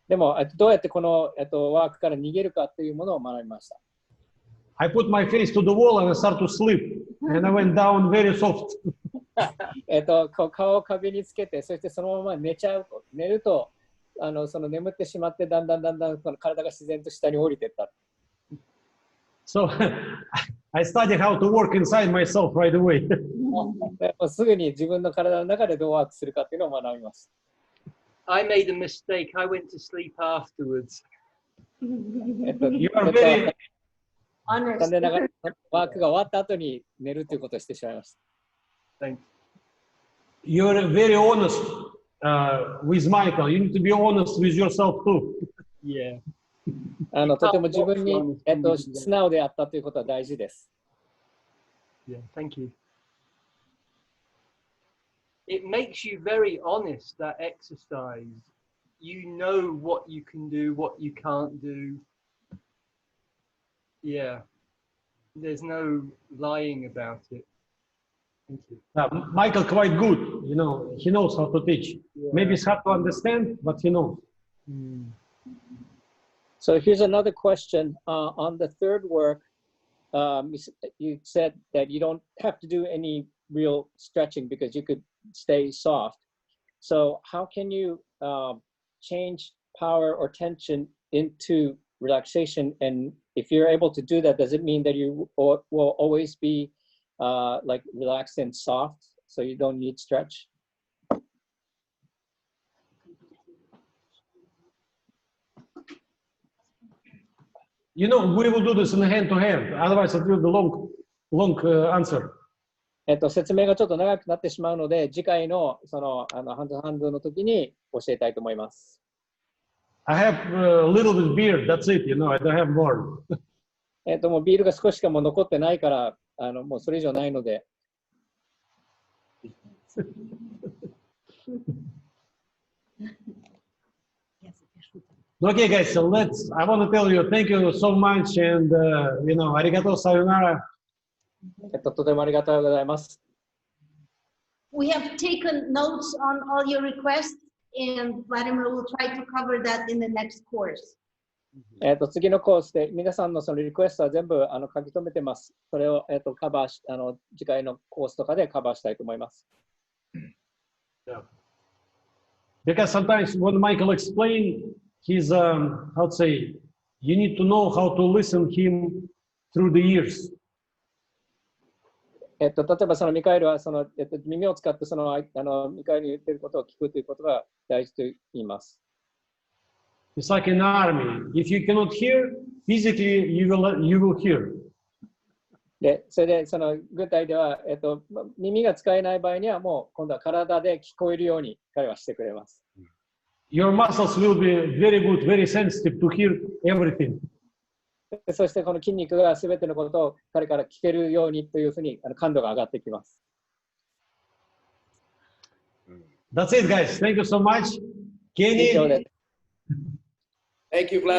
でも、どうやってこの、ワークから逃げるかというものを学びました。I put my face to the wall and I started to sleep. And I went down very soft. 顔を壁につけて、そしてそのまま寝ちゃうと。寝ると、眠ってしまって、だんだん体が自然と下に降りていった。So I studied how to work inside myself right away. すぐに自分の体の中でどうワークするかっていうのを学びます。I made a mistake. I went to sleep afterwards. You are very 残念ながらワークが終わった後に寝るということをしてしまいました。You're very honest with Michael. You need to be honest with yourself too. Yeah. とても自分に、素直であったということは大事です。Yeah, thank you. It makes you very honest, that exercise. You know what you can do, what you can't do. Yeah. There's no lying about it. Thank you. Michael quite good, you know, he knows how to teach. Yeah. Maybe it's hard to understand, but he knows. So here's another question on the third work. You said that you don't have to do any real stretching because you could stay soft. So how can you change power or tension into relaxation? And if you're able to do that, does it mean that you will always be like relaxed and soft, so you don't need stretch? You know, we will do this in hand to hand. Otherwise, it will be long answer. 説明がちょっと長くなってしまうので、次回のハンドハンドの時に教えたいと思います。I have a little bit beer. That's it. You know, I don't have more. もうビールが少ししかもう残ってないから、もうそれ以上ないので。Okay, guys. So I want to tell you, thank you so much, and you know, arigato sayonara. とてもありがとうございます。We have taken notes on all your requests, and Vladimir will try to cover that in the next course. 次のコースで皆さんのそのリクエストは全部書き留めてます。それをカバーし次回のコースとかでカバーしたいと思います。Yeah. Because sometimes when Michael explains, he's how to say, you need to know how to listen him through the ears. 例えばそのミカエルは耳を使ってミカエルに言っていることを聞くということが大事と言います。It's like an army. If you cannot hear, physically you will hear. で、それで軍隊では、耳が使えない場合にはもう今度は体で聞こえるように彼はしてくれます。Your muscles will be very good, very sensitive to hear everything. そしてこの筋肉が全てのことを彼から聞けるようにというふうに感度が上がってきます。That's it, guys. Thank you so much. 以上 Kenny. です。 Thank you, Vladimir.